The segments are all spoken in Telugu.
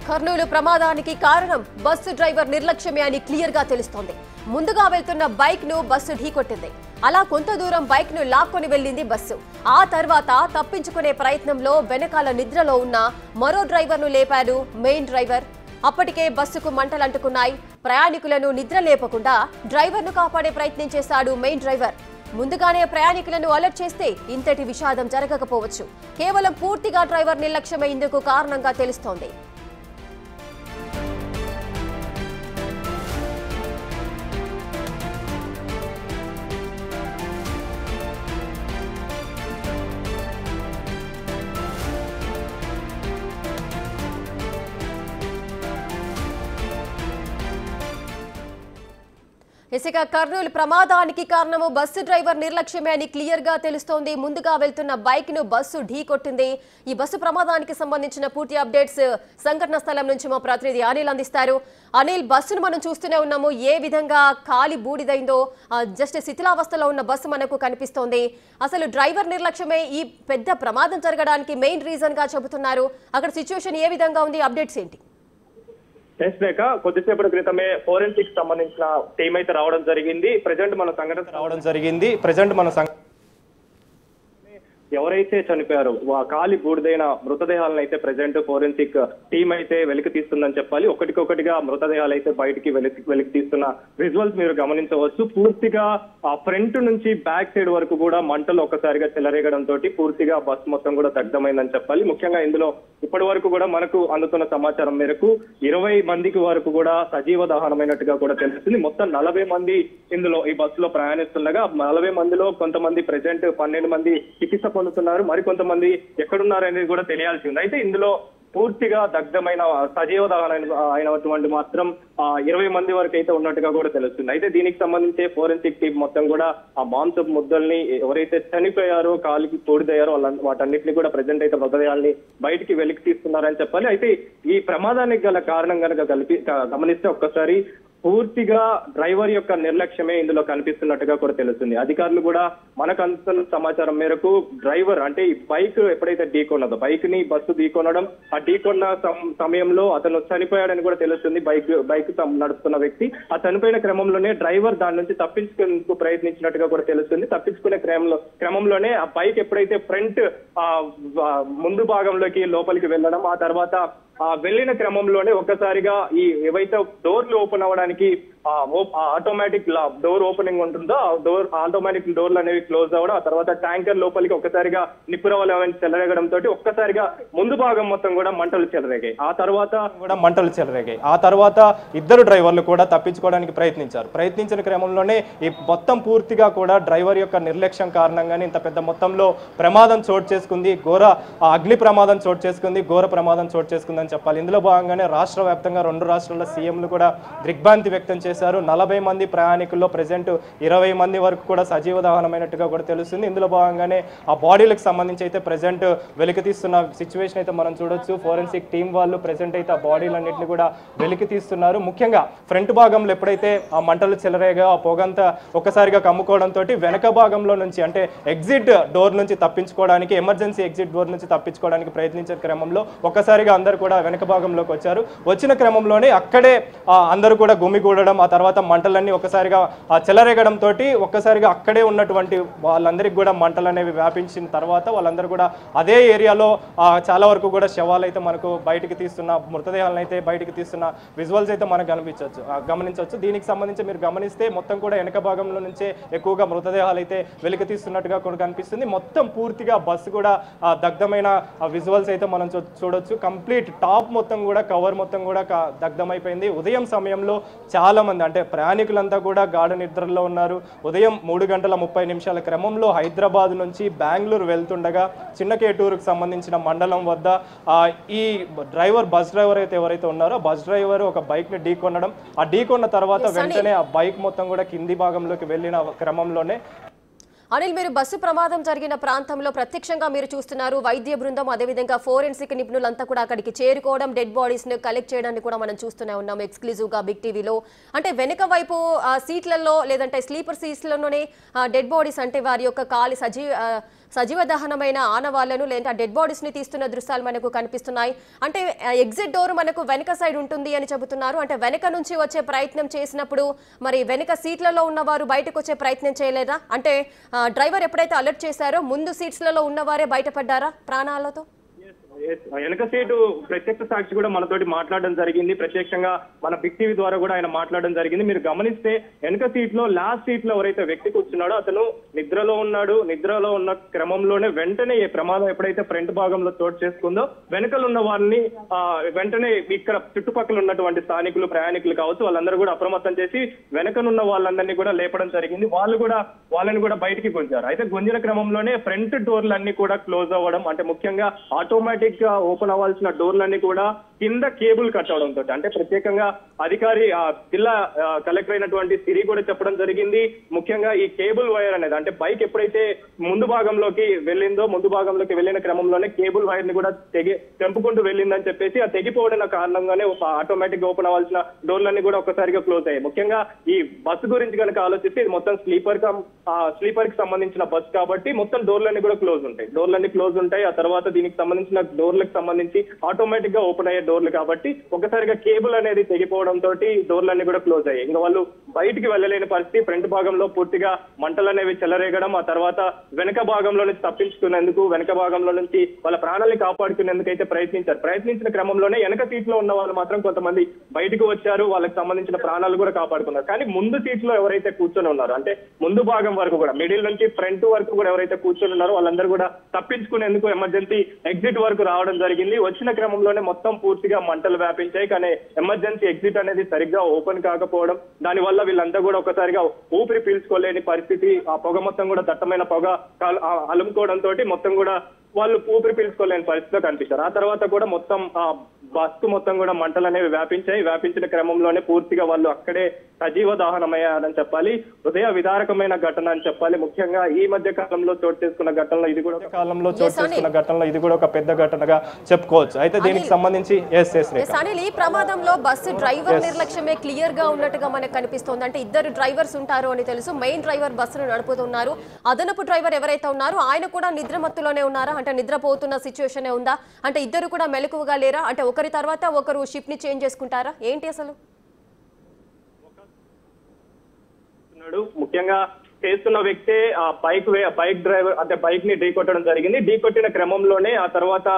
కర్నూలు ప్రమాదానికి కారణం బస్సు డ్రైవర్ నిర్లక్ష్యమే అని క్లియర్ గా తెలుస్తోంది. ముందుగా వెళ్తున్న బైక్ ను బస్సు ఢీకొట్టింది. అలా కొంత దూరం బైక్ ను లాక్కొని వెళ్లింది బస్సు. ఆ తర్వాత తప్పించుకునే ప్రయత్నంలో వెనకాల నిద్రలో ఉన్న మరో డ్రైవర్ ను లేపాడు మెయిన్ డ్రైవర్. అప్పటికే బస్సుకు మంటలంటుకున్నాయి. ప్రయాణికులను నిద్ర లేపకుండా డ్రైవర్ ను కాపాడే ప్రయత్నం చేశాడు మెయిన్ డ్రైవర్. ముందుగానే ప్రయాణికులను అలర్ట్ చేస్తే ఇంతటి విషాదం జరగకపోవచ్చు. కేవలం పూర్తిగా డ్రైవర్ నిర్లక్ష్యమే ఇందుకు కారణంగా తెలుస్తోంది. ఇసుక కర్నూలు ప్రమాదానికి కారణము బస్సు డ్రైవర్ నిర్లక్ష్యమే అని క్లియర్ గా తెలుస్తోంది. ముందుగా వెళ్తున్న బైక్ ను బస్సు ఢీకొట్టింది. ఈ బస్సు ప్రమాదానికి సంబంధించిన పూర్తి అప్డేట్స్ సంఘటన స్థలం నుంచి మా ప్రతినిధి అనిల్ అందిస్తారు. అనిల్, బస్సును మనం చూస్తూనే ఉన్నాము. ఏ విధంగా కాలి బూడిదైందో జస్ట్ శిథిలావస్థలో ఉన్న బస్సు మనకు కనిపిస్తోంది. అసలు డ్రైవర్ నిర్లక్ష్యమే ఈ పెద్ద ప్రమాదం జరగడానికి మెయిన్ రీజన్ గా చెబుతున్నారు. అక్కడ సిచ్యువేషన్ ఏ విధంగా ఉంది? అప్డేట్స్ ఏంటి? లేక కొద్దిసేపటి క్రితమే ఫోరెన్సిక్ సంబంధించిన టీం అయితే రావడం జరిగింది. ప్రజెంట్ మన ఎవరైతే చనిపోయారో కాలి బూడిదైన మృతదేహాలను అయితే ప్రజెంట్ ఫోరెన్సిక్ టీం అయితే వెలికి తీస్తుందని చెప్పాలి. ఒకటికొకటిగా మృతదేహాలు అయితే బయటికి వెలికి తీస్తున్న విజువల్స్ మీరు గమనించవచ్చు. పూర్తిగా ఆ ఫ్రంట్ నుంచి బ్యాక్ సైడ్ వరకు కూడా మంటలు ఒక్కసారిగా చెలరేగడంతో పూర్తిగా బస్ మొత్తం కూడా దగ్ధమైందని చెప్పాలి. ముఖ్యంగా ఇందులో ఇప్పటి వరకు కూడా మనకు అందుతున్న సమాచారం మేరకు 20 మందికి వరకు కూడా సజీవ దహనమైనట్టుగా కూడా తెలుస్తుంది. మొత్తం 40 మంది ఇందులో ఈ బస్సులో ప్రయాణిస్తుండగా 40 మందిలో కొంతమంది ప్రెసెంట్ 12 మంది చికిత్స పొందుతున్నారు. మరికొంతమంది ఎక్కడున్నారు అనేది కూడా తెలియాల్సి ఉంది. అయితే ఇందులో పూర్తిగా దగ్ధమైన సజీవ దహనం అయినటువంటి మాత్రం 20 మంది వరకు అయితే ఉన్నట్టుగా కూడా తెలుస్తుంది. అయితే దీనికి సంబంధించి ఫోరెన్సిక్ టీం మొత్తం కూడా ఆ మాంసపు ముద్దల్ని ఎవరైతే చనిపోయారో కాలికి తోడిదయ్యారో వాటన్నిటిని కూడా ప్రజెంట్ అయితే మృతదేహాల్ని బయటికి వెలికి తీస్తున్నారని చెప్పాలి. అయితే ఈ ప్రమాదానికి గల కారణం కనుక గమనిస్తే ఒక్కసారి పూర్తిగా డ్రైవర్ యొక్క నిర్లక్ష్యమే ఇందులో కనిపిస్తున్నట్టుగా కూడా తెలుస్తుంది. అధికారులు కూడా మనకు అందుతున్న సమాచారం మేరకు డ్రైవర్ అంటే ఈ బైక్ ఎప్పుడైతే ఢీకొన్నదో బైక్ ని బస్సు ఢీకొనడం, ఆ ఢీకొన్న సమయంలో అతను చనిపోయాడని కూడా తెలుస్తుంది. బైక్ నడుపుతున్న వ్యక్తి ఆ చనిపోయిన క్రమంలోనే డ్రైవర్ దాని నుంచి తప్పించుకునేందుకు ప్రయత్నించినట్టుగా కూడా తెలుస్తుంది. తప్పించుకునే క్రమంలోనే ఆ బైక్ ఎప్పుడైతే ఫ్రంట్ ముందు భాగంలోకి లోపలికి వెళ్ళడం, ఆ తర్వాత వెళ్లిన క్రమంలోనే ఒక్కసారిగా ఈ ఏవైతే డోర్లు ఓపెన్ అవ్వడానికి ఆటోమేటిక్ డోర్ ఓపెనింగ్ ఉంటుందో ఆ ఆటోమేటిక్ డోర్లు అనేవి క్లోజ్ అవ్వడం, ఆ తర్వాత ట్యాంకర్ లోపలికి ఒక్కసారిగా నిప్పురవలు అవన్నీ చెలరేగడంతో ఒక్కసారిగా ముందు భాగం మొత్తం కూడా మంటలు చెలరేగాయి. ఆ తర్వాత ఇద్దరు డ్రైవర్లు కూడా తప్పించుకోవడానికి ప్రయత్నించిన క్రమంలోనే ఈ మొత్తం పూర్తిగా కూడా డ్రైవర్ యొక్క నిర్లక్ష్యం కారణంగానే ఇంత పెద్ద మొత్తంలో ప్రమాదం చోటు చేసుకుంది. అగ్ని ప్రమాదం చోటు చేసుకుంది, ఘోర ప్రమాదం చోటు చేసుకుందని చెప్పాలి. ఇందులో భాగంగానే రాష్ట్ర వ్యాప్తంగా 2 రాష్ట్రాల సీఎంలు కూడా దిగ్భ్రాంతి వ్యక్తం చేశారు. 40 మంది ప్రయాణికుల్లో ప్రెసెంట్ 20 మంది వరకు కూడా సజీవ దహనమైనట్టుగా కూడా తెలుస్తుంది. ఇందులో భాగంగానే ఆ బాడీలకు సంబంధించి అయితే ప్రెసెంట్ వెలికి తీస్తున్న సిచ్యువేషన్ అయితే మనం చూడొచ్చు. ఫోరెన్సిక్ టీం వాళ్ళు ప్రెసెంట్ అయితే ఆ బాడీలన్నింటినీ కూడా వెలికి తీస్తున్నారు. ముఖ్యంగా ఫ్రంట్ భాగంలో ఎప్పుడైతే ఆ మంటలు చెలరేగా ఆ పొగంతా ఒక్కసారిగా కమ్ముకోవడంతో వెనక భాగంలో నుంచి అంటే ఎగ్జిట్ డోర్ నుంచి తప్పించుకోవడానికి, ఎమర్జెన్సీ ఎగ్జిట్ డోర్ నుంచి తప్పించుకోవడానికి ప్రయత్నించే క్రమంలో ఒక్కసారిగా అందరూ కూడా వెనక భాగంలోకి వచ్చిన క్రమంలోనే అక్కడే అందరూ కూడా గుమిగూడడం, ఆ తర్వాత మంటలన్నీ ఒక్కసారిగా చెలరేగడంతో ఒక్కసారిగా అక్కడే ఉన్నటువంటి వాళ్ళందరికీ కూడా మంటలు అనేవి వ్యాపించిన తర్వాత వాళ్ళందరూ కూడా అదే ఏరియాలో చాలా వరకు కూడా శవాలు అయితే మనకు బయటికి తీస్తున్న మృతదేహాలను అయితే బయటికి తీస్తున్న విజువల్స్ అయితే మనకు గమనించవచ్చు. దీనికి సంబంధించి మీరు గమనిస్తే మొత్తం కూడా వెనక భాగంలో నుంచే ఎక్కువగా మృతదేహాలు అయితే వెలికి తీస్తున్నట్టుగా కూడా కనిపిస్తుంది. మొత్తం పూర్తిగా బస్సు కూడా దగ్ధమైన విజువల్స్ అయితే మనం చూడొచ్చు. కంప్లీట్ టాప్ మొత్తం కూడా కవర్ మొత్తం కూడా దగ్ధమైపోయింది. ఉదయం సమయంలో చాలా మంది అంటే ప్రయాణికులంతా కూడా గాఢ నిద్రలో ఉన్నారు. ఉదయం 3:30 క్రమంలో హైదరాబాద్ నుంచి బెంగళూరు వెళ్తుండగా చిన్నకేటూరుకు సంబంధించిన మండలం వద్ద ఈ బస్ డ్రైవర్ అయితే ఎవరైతే ఉన్నారో బస్ డ్రైవర్ ఒక బైక్ ని ఢీకొనడం, ఆ ఢీకొన్న తర్వాత వెంటనే ఆ బైక్ మొత్తం కూడా కింది భాగంలోకి వెళ్ళిన క్రమంలోనే అనిల్, మీరు బస్సు ప్రమాదం జరిగిన ప్రాంతంలో ప్రత్యక్షంగా మీరు చూస్తున్నారు. వైద్య బృందం అదేవిధంగా ఫోరెన్సిక్ నిపుణులంతా కూడా అక్కడికి చేరుకోవడం, డెడ్ బాడీస్ ను కలెక్ట్ చేయడానికి కూడా మనం చూస్తూనే ఉన్నాం ఎక్స్క్లూజివ్ గా బిగ్ టీవీలో. అంటే వెనుక వైపు సీట్లలో లేదంటే స్లీపర్ సీట్లలోనే డెడ్ బాడీస్ అంటే వారి యొక్క సజీవ దహనమైన ఆనవాళ్లను లేదా డెడ్ బాడీస్ ని తీస్తున్న దృశ్యాలు మనకు కనిపిస్తున్నాయి. అంటే ఎగ్జిట్ డోర్ మనకు వెనక సైడ్ ఉంటుంది అని చెబుతున్నారు. అంటే వెనక నుంచి వచ్చే ప్రయత్నం చేసినప్పుడు మరి వెనక సీట్లలో ఉన్నవారు బయటకు వచ్చే ప్రయత్నం చేయలేదా? అంటే డ్రైవర్ ఎప్పుడైతే అలర్ట్ చేశారో ముందు సీట్స్లలో ఉన్నవారే బయటపడ్డారా ప్రాణాలతో? వెనక సీటు ప్రత్యక్ష సాక్షి కూడా మనతోటి మాట్లాడడం జరిగింది. ప్రత్యక్షంగా మన బిగ్ టీవీ ద్వారా కూడా ఆయన మాట్లాడడం జరిగింది. మీరు గమనిస్తే వెనక సీట్ లో లాస్ట్ సీట్ లో ఎవరైతే వ్యక్తి కూర్చున్నాడో అతను నిద్రలో ఉన్నాడు. నిద్రలో ఉన్న క్రమంలోనే వెంటనే ఈ ప్రమాదం ఎప్పుడైతే ఫ్రంట్ భాగంలో చోటు చేసుకుందో వెనకలు ఉన్న వారిని వెంటనే ఇక్కడ చుట్టుపక్కల ఉన్నటువంటి స్థానికులు ప్రయాణికులు కావచ్చు వాళ్ళందరూ కూడా అప్రమత్తం చేసి వెనకనున్న వాళ్ళందరినీ కూడా లేపడం జరిగింది. వాళ్ళని కూడా బయటికి గుంజారు. అయితే గుంజిన క్రమంలోనే ఫ్రంట్ డోర్లన్నీ కూడా క్లోజ్ అవ్వడం, అంటే ముఖ్యంగా ఆటోమేటిక్ గా ఓపెన్ అవ్వాల్సిన డోర్లన్నీ కూడా కింద కేబుల్ కట్ అవడంతో, అంటే ప్రత్యేకంగా అధికారి జిల్లా కలెక్టర్ అయినటువంటి సిరి కూడా చెప్పడం జరిగింది. ముఖ్యంగా ఈ కేబుల్ వైర్ అనేది, అంటే బైక్ ఎప్పుడైతే ముందు భాగంలోకి వెళ్ళిన క్రమంలోనే కేబుల్ వైర్ ని కూడా తెంపుకుంటూ వెళ్ళిందని చెప్పేసి ఆ తెగిపోవడం కారణంగానే ఆటోమేటిక్ గా ఓపెన్ అవ్వాల్సిన డోర్లన్నీ కూడా ఒక్కసారిగా క్లోజ్ అయ్యాయి. ముఖ్యంగా ఈ బస్సు గురించి కనుక ఆలోచిస్తే ఇది మొత్తం స్లీపర్ కి సంబంధించిన బస్ కాబట్టి మొత్తం డోర్లన్నీ కూడా క్లోజ్ ఉంటాయి. ఆ తర్వాత దీనికి సంబంధించిన డోర్లకు సంబంధించి ఆటోమేటిక్ గా ఓపెన్ అయ్యే డోర్లు కాబట్టి ఒకసారిగా కేబుల్ అనేది తెగిపోవడంతో డోర్లన్నీ కూడా క్లోజ్ అయ్యాయి. ఇంకా వాళ్ళు బయటికి వెళ్ళలేని పరిస్థితి. ఫ్రంట్ భాగంలో పూర్తిగా మంటలు అనేవి చెలరేగడం, ఆ తర్వాత వెనక భాగంలో నుంచి తప్పించుకునేందుకు, వెనక భాగంలో నుంచి వాళ్ళ ప్రాణాలని కాపాడుకునేందుకు అయితే ప్రయత్నించిన క్రమంలోనే వెనక సీట్ లో ఉన్న వాళ్ళు మాత్రం కొంతమంది బయటకు వచ్చారు. వాళ్ళకి సంబంధించిన ప్రాణాలు కూడా కాపాడుకున్నారు. కానీ ముందు సీట్ లో ఎవరైతే కూర్చొని ఉన్నారో, అంటే ముందు భాగం వరకు కూడా మిడిల్ నుంచి ఫ్రంట్ వరకు కూడా ఎవరైతే కూర్చొని ఉన్నారో వాళ్ళందరూ కూడా తప్పించుకునేందుకు ఎమర్జెన్సీ ఎగ్జిట్ వరకు రావడం జరిగింది. వచ్చిన క్రమంలోనే మొత్తం పూర్తిగా మంటలు వ్యాపించాయి. కానీ ఎమర్జెన్సీ ఎగ్జిట్ అనేది సరిగ్గా ఓపెన్ కాకపోవడం, దానివల్ల వీళ్ళంతా కూడా ఒకసారిగా ఊపిరి పీల్చుకోలేని పరిస్థితి. ఆ పొగ మొత్తం కూడా దట్టమైన పొగ అలుముకోవడంతో మొత్తం కూడా వాళ్ళు ఊపిరి పీల్చుకోలేని పరిస్థితిలో కనిపిస్తారు. ఆ తర్వాత కూడా మొత్తం బస్సు మొత్తం కూడా మంటలు అనేవి వ్యాపించిన క్రమంలోనే పూర్తిగా వాళ్ళు అక్కడే సజీవ దహనమయ్యారని చెప్పాలి. హృదయ విదారకమైన ఘటన అని చెప్పాలి. ముఖ్యంగా ఈ మధ్య కాలంలో చోటు చేసుకున్న ఘటనలో ఇది కూడా ఒక పెద్ద ఘటనగా చెప్పుకోవచ్చు. అయితే దీనికి సంబంధించి ఈ ప్రమాదంలో బస్సు డ్రైవర్ నిర్లక్ష్యమే క్లియర్ గా ఉన్నట్టుగా మనకు కనిపిస్తోంది. అంటే ఇద్దరు డ్రైవర్స్ ఉంటారు అని తెలుసు. మెయిన్ డ్రైవర్ బస్సును నడుపుతున్నారు. అదనపు డ్రైవర్ ఎవరైతే ఉన్నారో ఆయన కూడా నిద్రమత్తులోనే ఉన్నారా? అంటే నిద్రపోతున్న సిచ్యువేషన్ ఉందా? అంటే ఇద్దరు కూడా మెలకువగా లేరా? అంటే ఒకరి తర్వాత ఒకరు షిఫ్ట్ ని చేంజ్ చేసుకుంటారా? ఏంటి అసలు? ముఖ్యంగా చేస్తున్న వ్యక్తే బైక్ డ్రైవర్, అంటే బైక్ ని ఢీకొట్టడం జరిగింది. ఢీకొట్టిన క్రమంలోనే ఆ తర్వాత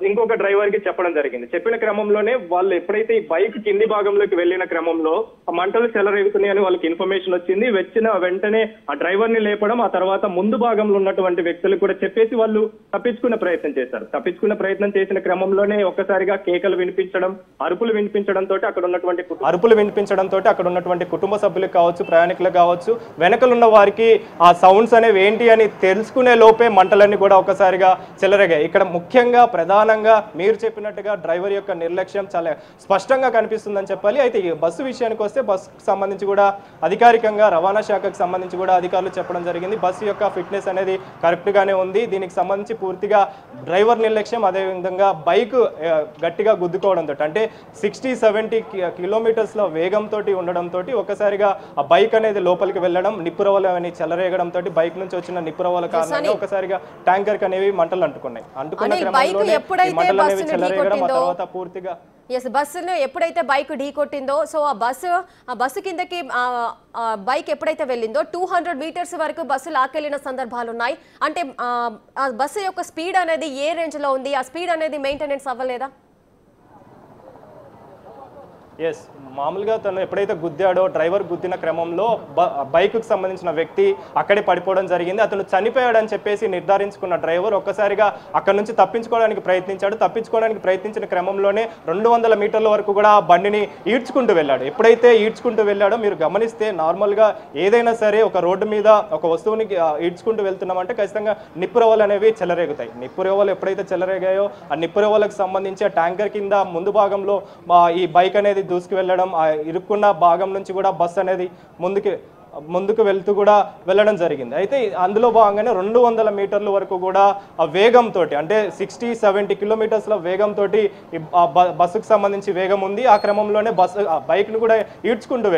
ఇంకొక డ్రైవర్ కి చెప్పడం జరిగింది. చెప్పిన క్రమంలోనే వాళ్ళు ఎప్పుడైతే ఈ బైక్ కింది భాగంలోకి వెళ్లిన క్రమంలో ఆ మంటలు చెలరేగుతున్నాయని వాళ్ళకి ఇన్ఫర్మేషన్ వచ్చింది. వచ్చిన వెంటనే ఆ డ్రైవర్ ని లేపడం, ఆ తర్వాత ముందు భాగంలో ఉన్నటువంటి వ్యక్తులు కూడా చెప్పేసి వాళ్ళు తప్పించుకునే ప్రయత్నం చేశారు. తప్పించుకునే ప్రయత్నం చేసిన క్రమంలోనే ఒక్కసారిగా కేకలు వినిపించడం, అరుపులు వినిపించడంతో అక్కడ ఉన్నటువంటి కుటుంబ సభ్యులకు కావచ్చు, ప్రయాణికులకు కావచ్చు, వెనకలున్న వారికి ఆ సౌండ్స్ అనేవి ఏంటి అని తెలుసుకునే లోపే మంటలన్నీ కూడా ఒక్కసారిగా చెలరేగాయి. ఇక్కడ ముఖ్యంగా ప్రధానంగా మీరు చెప్పినట్టుగా డ్రైవర్ యొక్క నిర్లక్ష్యం చాలా స్పష్టంగా కనిపిస్తుందని చెప్పాలి. అయితే ఈ బస్సు విషయానికి వస్తే బస్సుకు సంబంధించి కూడా అధికారికంగా రవాణా శాఖకు సంబంధించి కూడా అధికారులు చెప్పడం జరిగింది. బస్సు యొక్క ఫిట్నెస్ అనేది కరెక్ట్ గానే ఉంది. దీనికి సంబంధించి పూర్తిగా డ్రైవర్ నిర్లక్ష్యం, అదేవిధంగా బైక్ గట్టిగా గుద్దుకోవడంతో, అంటే 60-70 కిలోమీటర్స్ల వేగంతో ఉండడంతో ఒకసారిగా ఆ బైక్ అనేది లోపలికి వెళ్ళడం, నిప్పురవ్వలు అని చెలరేగడంతో బైక్ నుంచి వచ్చిన నిప్పురవ్వల కారణంగా ఒకసారిగా ట్యాంకర్ అనేవి మంటలు అంటుకున్న క్రమంలో బస్సును ఎప్పుడైతే బైక్ ఢీకొట్టిందో, సో ఆ బస్సు కిందకి బైక్ ఎప్పుడైతే వెళ్ళిందో 200 మీటర్స్ వరకు బస్సు లాకెళ్లిన సందర్భాలు ఉన్నాయి. అంటే ఆ బస్సు యొక్క స్పీడ్ అనేది ఏ రేంజ్ లో ఉంది? ఆ స్పీడ్ అనేది మెయింటెనెన్స్ అవ్వలేదా? మామూలుగా తను ఎప్పుడైతే గుద్దాడో, డ్రైవర్ గుద్దిన క్రమంలో బైక్కు సంబంధించిన వ్యక్తి అక్కడే పడిపోవడం జరిగింది. అతను చనిపోయాడని చెప్పేసి నిర్ధారించుకున్న డ్రైవర్ ఒక్కసారిగా అక్కడ నుంచి తప్పించుకోవడానికి ప్రయత్నించిన క్రమంలోనే 200 మీటర్ల వరకు కూడా బండిని ఈడ్చుకుంటూ వెళ్ళాడు. ఎప్పుడైతే ఈడ్చుకుంటూ వెళ్ళాడో, మీరు గమనిస్తే నార్మల్గా ఏదైనా సరే ఒక రోడ్డు మీద ఒక వస్తువుని ఈడ్చుకుంటూ వెళ్తున్నామంటే ఖచ్చితంగా నిప్పురవ్వలు అనేవి చెలరేగుతాయి. నిప్పురవ్వలు ఎప్పుడైతే చెలరేగాయో ఆ నిప్పురవ్వలకు సంబంధించి ఆ ట్యాంకర్ కింద ముందు భాగంలో ఈ బైక్ అనేది దూసుకు వెళ్ళడం, ఆ ఇరుక్కున్న భాగం నుంచి కూడా బస్సు అనేది ముందుకి ముందుకు వెళ్తూ కూడా వెళ్ళడం జరిగింది. అయితే అందులో భాగంగానే 200 మీటర్ల వరకు కూడా ఆ వేగంతో అంటే 60-70 కిలోమీటర్స్ల వేగంతో బస్సుకు సంబంధించి వేగం ఉంది. ఆ క్రమంలోనే బైక్ను కూడా ఈడ్చుకుంటూ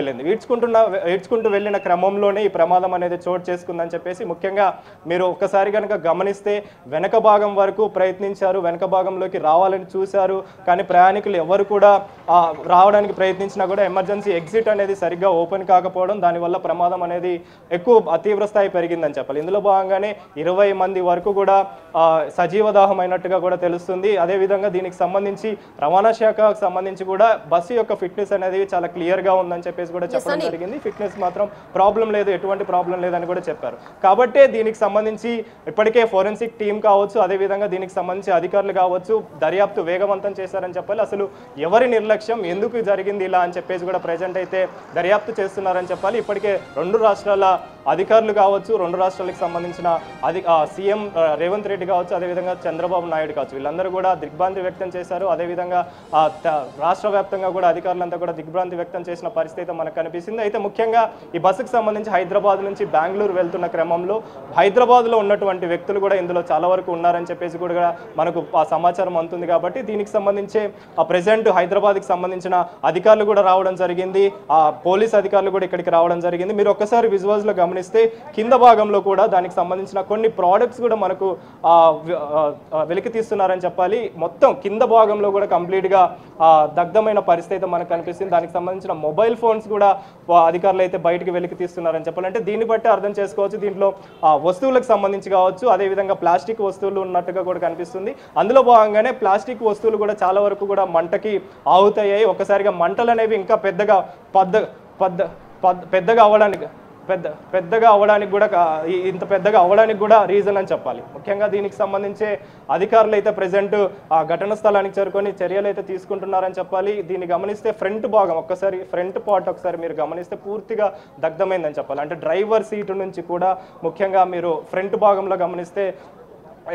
వెళ్ళిన క్రమంలోనే ఈ ప్రమాదం అనేది చోటు చేసుకుందని చెప్పేసి ముఖ్యంగా మీరు ఒక్కసారి కనుక గమనిస్తే వెనక భాగం వరకు ప్రయత్నించారు, వెనక భాగంలోకి రావాలని చూశారు, కానీ ప్రయాణికులు ఎవరు కూడా రావడానికి ప్రయత్నించినా కూడా ఎమర్జెన్సీ ఎగ్జిట్ అనేది సరిగ్గా ఓపెన్ కాకపోవడం, దానివల్ల ప్రమాదం అనేది ఎక్కువ తీవ్ర స్థాయి పెరిగిందని చెప్పాలి. ఇందులో భాగంగానే 20 మంది వరకు కూడా సజీవదాహం అయినట్టుగా కూడా తెలుస్తుంది. అదేవిధంగా దీనికి సంబంధించి రవాణా శాఖకు సంబంధించి కూడా బస్సు యొక్క ఫిట్నెస్ అనేది చాలా క్లియర్గా ఉందని చెప్పేసి కూడా చెప్పడం జరిగింది. ఫిట్నెస్ మాత్రం ప్రాబ్లం లేదు, ఎటువంటి ప్రాబ్లం లేదని కూడా చెప్పారు. కాబట్టే దీనికి సంబంధించి ఇప్పటికే ఫోరెన్సిక్ టీం కావచ్చు, అదేవిధంగా దీనికి సంబంధించి అధికారులు కావచ్చు దర్యాప్తు వేగవంతం చేశారని చెప్పాలి. అసలు ఎవరి నిర్లక్ష్యం, ఎందుకు జరిగింది ఇలా అని చెప్పేసి కూడా ప్రజెంట్ అయితే దర్యాప్తు చేస్తున్నారని చెప్పాలి. ఇప్పటికే 2 రాష్ట్రాల అధికారులు కావచ్చు, 2 రాష్ట్రాలకు సంబంధించిన సీఎం రేవంత్ రెడ్డి కావచ్చు, అదేవిధంగా చంద్రబాబు నాయుడు కావచ్చు, వీళ్ళందరూ కూడా దిగ్భ్రాంతి వ్యక్తం చేశారు. అదేవిధంగా రాష్ట్ర వ్యాప్తంగా కూడా అధికారులంతా కూడా దిగ్భ్రాంతి వ్యక్తం చేసిన పరిస్థితి మనకు కనిపిస్తుంది. అయితే ముఖ్యంగా ఈ బస్సుకు సంబంధించి హైదరాబాద్ నుంచి బెంగళూరు వెళ్తున్న క్రమంలో హైదరాబాద్లో ఉన్నటువంటి వ్యక్తులు కూడా ఇందులో చాలా వరకు ఉన్నారని చెప్పేసి కూడా మనకు ఆ సమాచారం అందుతుంది. కాబట్టి దీనికి సంబంధించి ప్రెసెంట్ హైదరాబాద్కి సంబంధించిన అధికారులు కూడా రావడం జరిగింది, పోలీస్ అధికారులు కూడా ఇక్కడికి రావడం జరిగింది. మీరు ఒక్కసారి విజువల్స్లో గమనిస్తే కింద భాగంలో కూడా దానికి సంబంధించిన కొన్ని ప్రోడక్ట్స్ కూడా మనకు వెలికి తీస్తున్నారని చెప్పాలి. మొత్తం కింద భాగంలో కూడా కంప్లీట్గా దగ్ధమైన పరిస్థితి మనకు కనిపిస్తుంది. దానికి సంబంధించిన మొబైల్ ఫోన్స్ కూడా అధికారులు అయితే బయటికి వెలికి తీస్తున్నారని చెప్పాలి. అంటే దీన్ని బట్టి అర్థం చేసుకోవచ్చు దీంట్లో వస్తువులకు సంబంధించి కావచ్చు, అదేవిధంగా ప్లాస్టిక్ వస్తువులు ఉన్నట్టుగా కూడా కనిపిస్తుంది. అందులో భాగంగానే ప్లాస్టిక్ వస్తువులు కూడా చాలా వరకు కూడా మంటకి ఆహుతయ్యాయి. ఒక్కసారిగా మంటలు అనేవి ఇంకా పెద్దగా అవ్వడానికి కూడా ఇంత పెద్దగా అవ్వడానికి కూడా రీజన్ అని చెప్పాలి. ముఖ్యంగా దీనికి సంబంధించే అధికారులు అయితే ప్రెసెంట్ ఆ ఘటన స్థలానికి చేరుకొని చర్యలు అయితే తీసుకుంటున్నారని చెప్పాలి. దీన్ని గమనిస్తే ఫ్రంట్ భాగం ఫ్రంట్ పార్ట్ ఒకసారి మీరు గమనిస్తే పూర్తిగా దగ్ధమైందని చెప్పాలి. అంటే డ్రైవర్ సీటు నుంచి కూడా ముఖ్యంగా మీరు ఫ్రంట్ భాగంలో గమనిస్తే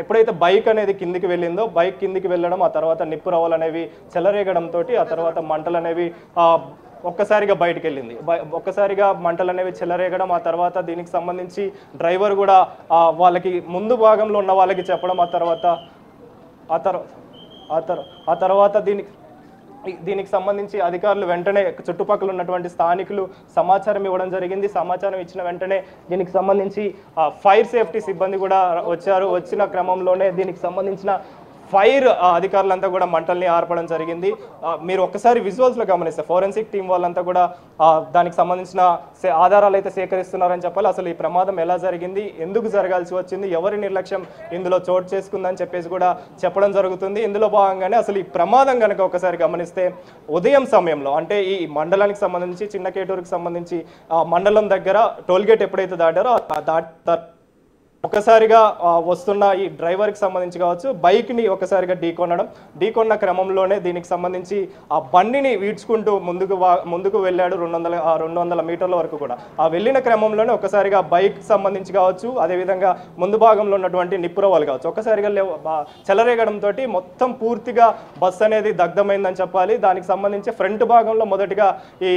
ఎప్పుడైతే బైక్ అనేది కిందికి వెళ్ళిందో, బైక్ కిందికి వెళ్ళడం, ఆ తర్వాత నిప్పు రవ్వలు అనేవి చెలరేగడంతో ఆ తర్వాత మంటలు అనేవి ఒక్కసారిగా బయటకు వెళ్ళింది. ఒక్కసారిగా మంటలు అనేవి చెలరేగడం, ఆ తర్వాత దీనికి సంబంధించి డ్రైవర్ కూడా వాళ్ళకి ముందు భాగంలో ఉన్న వాళ్ళకి చెప్పడం, ఆ తర్వాత దీనికి సంబంధించి అధికారులు వెంటనే చుట్టుపక్కల ఉన్నటువంటి స్థానికులు సమాచారం ఇవ్వడం జరిగింది. సమాచారం ఇచ్చిన వెంటనే దీనికి సంబంధించి ఫైర్ సేఫ్టీ సిబ్బంది కూడా వచ్చారు. వచ్చిన క్రమంలోనే దీనికి సంబంధించిన ఫైర్ అధికారులంతా కూడా మంటల్ని ఆర్పడం జరిగింది. మీరు ఒక్కసారి విజువల్స్లో గమనిస్తే ఫోరెన్సిక్ టీం వాళ్ళంతా కూడా దానికి సంబంధించిన ఆధారాలు అయితే సేకరిస్తున్నారని చెప్పాలి. అసలు ఈ ప్రమాదం ఎలా జరిగింది, ఎందుకు జరగాల్సి వచ్చింది, ఎవరి నిర్లక్ష్యం ఇందులో చోటు చేసుకుందని చెప్పేసి కూడా చెప్పడం జరుగుతుంది. ఇందులో భాగంగానే అసలు ఈ ప్రమాదం కనుక ఒకసారి గమనిస్తే ఉదయం సమయంలో అంటే ఈ మండలానికి సంబంధించి చిన్నకేటూరుకి సంబంధించి మండలం దగ్గర టోల్గేట్ ఎప్పుడైతే దాటారో ఒకసారిగా వస్తున్న ఈ డ్రైవర్కి సంబంధించి కావచ్చు బైక్ని ఒకసారిగా ఢీకొన్న క్రమంలోనే దీనికి సంబంధించి ఆ బండిని వీడ్చుకుంటూ ముందుకు వెళ్ళాడు 200 మీటర్ల వరకు కూడా. ఆ వెళ్ళిన క్రమంలోనే ఒకసారిగా బైక్ సంబంధించి కావచ్చు, అదేవిధంగా ముందు భాగంలో ఉన్నటువంటి నిప్పురవ్వలు కావచ్చు ఒక్కసారిగా చెలరేగడంతో మొత్తం పూర్తిగా బస్సు అనేది దగ్ధమైందని చెప్పాలి. దానికి సంబంధించి ఫ్రంట్ భాగంలో మొదటిగా ఈ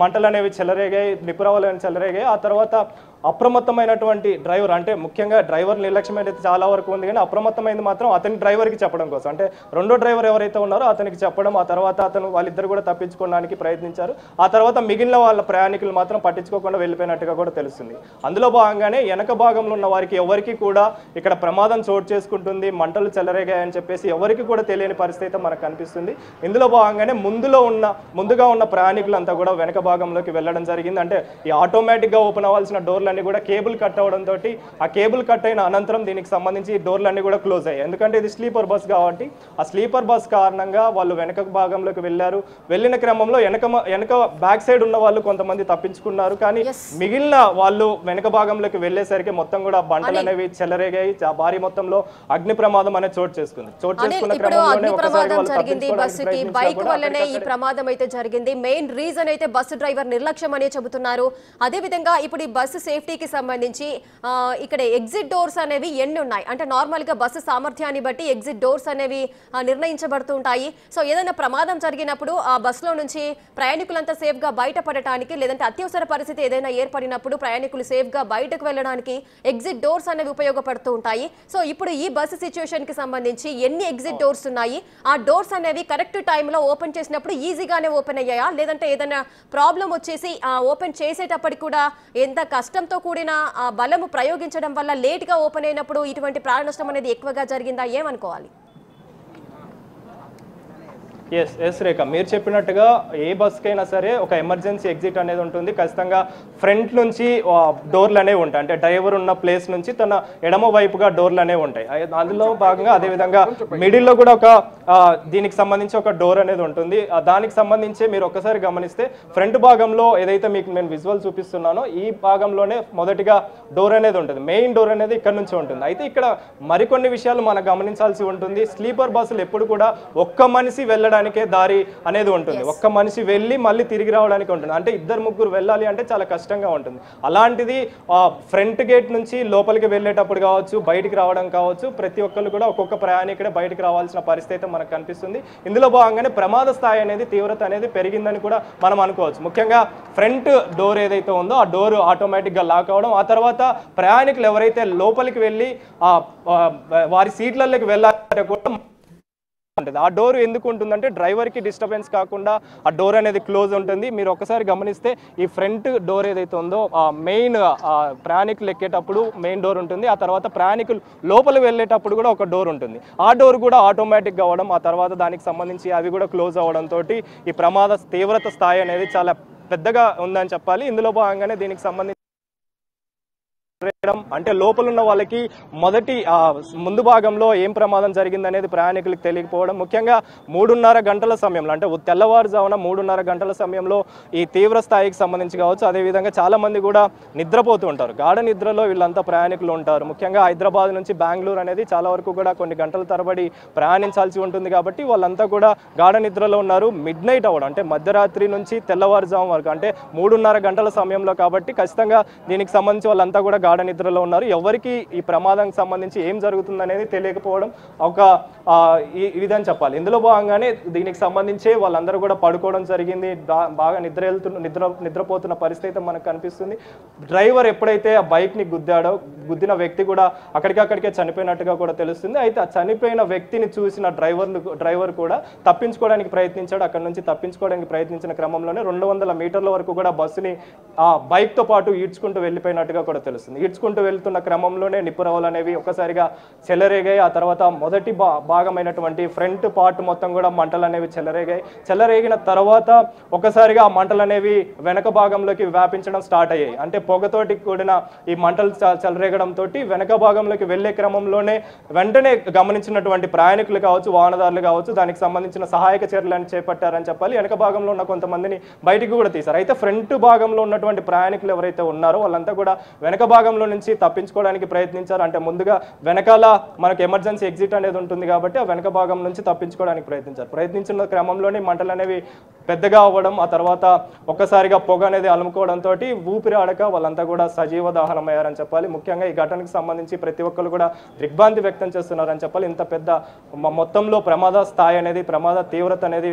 మంటలు అనేవి చెలరేగాయి, నిప్పురవ్వలు అనేవి చెలరేగాయి. ఆ తర్వాత అప్రమత్తమైనటువంటి డ్రైవర్ అంటే ముఖ్యంగా డ్రైవర్ నిర్లక్ష్యం అయితే చాలా వరకు ఉంది, కానీ అప్రమత్తమైంది మాత్రం అతని డ్రైవర్కి చెప్పడం కోసం, అంటే రెండో డ్రైవర్ ఎవరైతే ఉన్నారో అతనికి చెప్పడం, ఆ తర్వాత వాళ్ళిద్దరు కూడా తప్పించుకోవడానికి ప్రయత్నించారు. ఆ తర్వాత మిగిలిన వాళ్ళ ప్రయాణికులు మాత్రం పట్టించుకోకుండా వెళ్ళిపోయినట్టుగా కూడా తెలుస్తుంది. అందులో భాగంగానే వెనక భాగంలో ఉన్న వారికి ఎవరికి కూడా ఇక్కడ ప్రమాదం చోటు చేసుకుంటుంది, మంటలు చెలరేగాయని చెప్పేసి ఎవరికి కూడా తెలియని పరిస్థితి మనకు కనిపిస్తుంది. ఇందులో భాగంగానే ముందుగా ఉన్న ప్రయాణికులంతా కూడా వెనక భాగంలోకి వెళ్ళడం జరిగింది. అంటే ఈ ఆటోమేటిక్గా ఓపెన్ అవ్వాల్సిన డోర్లు కూడా కేబుల్ కట్ అవడంతో ఆ కేబుల్ కట్ అయిన అనంతరం దీనికి సంబంధించి డోర్లన్నీ కూడా క్లోజ్ అయ్యాయి. ఎందుకంటే ఇది స్లీపర్ బస్ కాబట్టి ఆ స్లీపర్ బస్ కారణంగా వాళ్ళు వెనక భాగంలోకి వెళ్ళారు. వెళ్ళిన క్రమంలో వెనక బ్యాక్ సైడ్ ఉన్న వాళ్ళు కొంతమంది తప్పించుకున్నారు, కానీ మిగిలిన వాళ్ళు వెనక భాగంలోకి వెళ్ళేసరికి మొత్తం కూడా బంటలు అనేవి చెలరేగాయి. భారీ మొత్తంలో అగ్ని ప్రమాదం అనేది చోటు చేసుకున్న మెయిన్ రీజన్ అయితే బస్సు డ్రైవర్ నిర్లక్ష్యం అనే చెబుతున్నారు. అదే విధంగా ఇప్పుడు ఈ బస్సు సేఫ్టీ సేఫ్టీకి సంబంధించి ఇక్కడ ఎగ్జిట్ డోర్స్ అనేవి ఎన్ని ఉన్నాయి అంటే నార్మల్గా బస్సు సామర్థ్యాన్ని బట్టి ఎగ్జిట్ డోర్స్ అనేవి నిర్ణయించబడుతుంటాయి. సో ఏదైనా ప్రమాదం జరిగినప్పుడు ఆ బస్సులో నుంచి ప్రయాణికులంతా సేఫ్గా బయటపడటానికి లేదంటే అత్యవసర పరిస్థితి ఏదైనా ఏర్పడినప్పుడు ప్రయాణికులు సేఫ్గా బయటకు వెళ్ళడానికి ఎగ్జిట్ డోర్స్ అనేవి ఉపయోగపడుతూ ఉంటాయి. సో ఇప్పుడు ఈ బస్సు సిచ్యువేషన్ కి సంబంధించి ఎన్ని ఎగ్జిట్ డోర్స్ ఉన్నాయి, ఆ డోర్స్ అనేవి కరెక్ట్ టైంలో ఓపెన్ చేసినప్పుడు ఈజీగానే ఓపెన్ అయ్యాయా లేదంటే ఏదైనా ప్రాబ్లం వచ్చేసి ఓపెన్ చేసేటప్పటికి కూడా ఎంత కష్టంతో కూడిన బలము ప్రయోగించడం వల్ల లేట్ గా ఓపెన్ అయినప్పుడు ఇటువంటి ప్రాణ నష్టం అనేది ఎక్కువగా జరిగిందా ఏమనుకోవాలి? ఎస్ రేఖ, మీరు చెప్పినట్టుగా ఏ బస్కైనా సరే ఒక ఎమర్జెన్సీ ఎగ్జిట్ అనేది ఉంటుంది. ఖచ్చితంగా ఫ్రంట్ నుంచి డోర్లు అనేవి ఉంటాయి, అంటే డ్రైవర్ ఉన్న ప్లేస్ నుంచి తన ఎడమ వైపుగా డోర్లు అనేవి ఉంటాయి. అందులో భాగంగా అదేవిధంగా మిడిల్లో కూడా ఒక దీనికి సంబంధించి ఒక డోర్ అనేది ఉంటుంది. దానికి సంబంధించి మీరు ఒకసారి గమనిస్తే ఫ్రంట్ భాగంలో ఏదైతే మీకు నేను విజువల్ చూపిస్తున్నానో ఈ భాగంలోనే మొదటిగా డోర్ అనేది ఉంటుంది. మెయిన్ డోర్ అనేది ఇక్కడ నుంచి ఉంటుంది. అయితే ఇక్కడ మరికొన్ని విషయాలు మనం గమనించాల్సి ఉంటుంది. స్లీపర్ బస్సులు ఎప్పుడు కూడా ఒక్క మనిషి వెళ్ళడానికి దారి అనేది ఉంటుంది. ఒక్క మనిషి వెళ్ళి మళ్ళీ తిరిగి రావడానికి ఉంటుంది. అంటే ఇద్దరు ముగ్గురు వెళ్ళాలి అంటే చాలా కష్టంగా ఉంటుంది. అలాంటిది ఫ్రంట్ గేట్ నుంచి లోపలికి వెళ్ళేటప్పుడు కావచ్చు, బయటికి రావడం కావచ్చు, ప్రతి ఒక్కరు కూడా ఒక్కొక్క ప్రయాణికుడే బయటికి రావాల్సిన పరిస్థితి మనకు కనిపిస్తుంది. ఇందులో భాగంగానే ప్రమాద స్థాయి అనేది తీవ్రత అనేది పెరిగిందని కూడా మనం అనుకోవచ్చు. ముఖ్యంగా ఫ్రంట్ డోర్ ఏదైతే ఉందో ఆ డోర్ ఆటోమేటిక్గా లాక్ అవడం, ఆ తర్వాత ప్రయాణికులు ఎవరైతే లోపలికి వెళ్ళి వారి సీట్లలోకి వెళ్ళాలంటే కూడా ఉంటుంది. ఆ డోర్ ఎందుకు ఉంటుందంటే డ్రైవర్కి డిస్టర్బెన్స్ కాకుండా ఆ డోర్ అనేది క్లోజ్ ఉంటుంది. మీరు ఒకసారి గమనిస్తే ఈ ఫ్రంట్ డోర్ ఏదైతే ఉందో మెయిన్ ప్రయాణికులు ఎక్కేటప్పుడు మెయిన్ డోర్ ఉంటుంది. ఆ తర్వాత ప్రయాణికులు లోపల వెళ్ళేటప్పుడు కూడా ఒక డోర్ ఉంటుంది. ఆ డోర్ కూడా ఆటోమేటిక్గా అవ్వడం, ఆ తర్వాత దానికి సంబంధించి అవి కూడా క్లోజ్ అవ్వడంతో ఈ ప్రమాద తీవ్రత స్థాయి అనేది చాలా పెద్దగా ఉందని చెప్పాలి. ఇందులో భాగంగానే దీనికి సంబంధించి అంటే లోపల ఉన్న వాళ్ళకి మొదటి ముందు భాగంలో ఏం ప్రమాదం జరిగిందనేది ప్రయాణికులకు తెలియకపోవడం, ముఖ్యంగా 3:30 గంటల సమయంలో అంటే తెల్లవారుజామున 3:30 గంటల సమయంలో ఈ తీవ్ర స్థాయికి సంబంధించి కావచ్చు. అదేవిధంగా చాలా మంది కూడా నిద్రపోతూ ఉంటారు. గాఢ నిద్రలో వీళ్ళంతా ప్రయాణికులు ఉంటారు. ముఖ్యంగా హైదరాబాద్ నుంచి బెంగళూరు అనేది చాలా వరకు కూడా కొన్ని గంటల తరబడి ప్రయాణించాల్సి ఉంటుంది కాబట్టి వాళ్ళంతా కూడా గాఢ నిద్రలో ఉన్నారు. మిడ్ నైట్ అవ్వడం అంటే మధ్యరాత్రి నుంచి తెల్లవారుజాము వరకు అంటే 3:30 గంటల సమయంలో కాబట్టి ఖచ్చితంగా దీనికి సంబంధించి వాళ్ళంతా కూడా గాఢ నిద్రలో ఉన్నారు. ఎవరికి ఈ ప్రమాదానికి సంబంధించి ఏం జరుగుతుందనేది తెలియకపోవడం ఒక ఇదని చెప్పాలి. ఇందులో భాగంగానే దీనికి సంబంధించి వాళ్ళందరూ కూడా పడుకోవడం జరిగింది. బాగా నిద్రపోతున్న పరిస్థితి మనకు కనిపిస్తుంది. డ్రైవర్ ఎప్పుడైతే ఆ బైక్ని గుద్దిన వ్యక్తి కూడా అక్కడికే చనిపోయినట్టుగా కూడా తెలుస్తుంది. అయితే ఆ చనిపోయిన వ్యక్తిని చూసిన డ్రైవర్ కూడా తప్పించుకోవడానికి ప్రయత్నించాడు. అక్కడ నుంచి తప్పించుకోవడానికి ప్రయత్నించిన క్రమంలోనే 200 మీటర్ల వరకు కూడా బస్సుని ఆ బైక్తో పాటు ఈడ్చుకుంటూ వెళ్ళిపోయినట్టుగా కూడా తెలుస్తుంది. ఈడ్చుకుంటూ వెళ్తున్న క్రమంలోనే నిప్పురవ్వలు అనేవి ఒక్కసారిగా చెలరేగాయి. ఆ తర్వాత మొదటి భాగమైనటువంటి ఫ్రంట్ పార్ట్ మొత్తం కూడా మంటలు అనేవి చెలరేగిన తర్వాత ఒక్కసారిగా ఆ మంటలు అనేవి వెనక భాగంలోకి వ్యాపించడం స్టార్ట్ అయ్యాయి. అంటే పొగతోటి కూడిన ఈ మంటలు చెలరేగడంతో వెనక భాగంలోకి వెళ్లే క్రమంలోనే వెంటనే గమనించినటువంటి ప్రయాణికులు కావచ్చు, వాహనదారులు కావచ్చు, దానికి సంబంధించిన సహాయక చర్యలను చేపట్టారని చెప్పాలి. వెనక భాగంలో ఉన్న కొంతమందిని బయటికి కూడా తీశారు. అయితే ఫ్రంట్ భాగంలో ఉన్నటువంటి ప్రయాణికులు ఎవరైతే ఉన్నారో వాళ్ళంతా కూడా వెనక భాగంలో నుంచి తప్పించుకోవడానికి ప్రయత్నించారు. అంటే ముందుగా వెనకాల మనకు ఎమర్జెన్సీ ఎగ్జిట్ అనేది ఉంటుంది కాబట్టి ఆ వెనక భాగం నుంచి తప్పించుకోవడానికి ప్రయత్నించిన క్రమంలోనే మంటలు అనేవి పెద్దగా అవ్వడం, ఆ తర్వాత ఒక్కసారిగా పొగ అనేది అలుముకోవడంతో ఊపిరి ఆడక వాళ్ళంతా కూడా సజీవ దహనమయ్యారని చెప్పాలి. ముఖ్యంగా ఈ ఘటనకు సంబంధించి ప్రతి ఒక్కరు కూడా దిగ్భ్రాంతి వ్యక్తం చేస్తున్నారని చెప్పాలి. ఇంత పెద్ద మొత్తంలో ప్రమాద స్థాయి అనేది, ప్రమాద తీవ్రత అనేది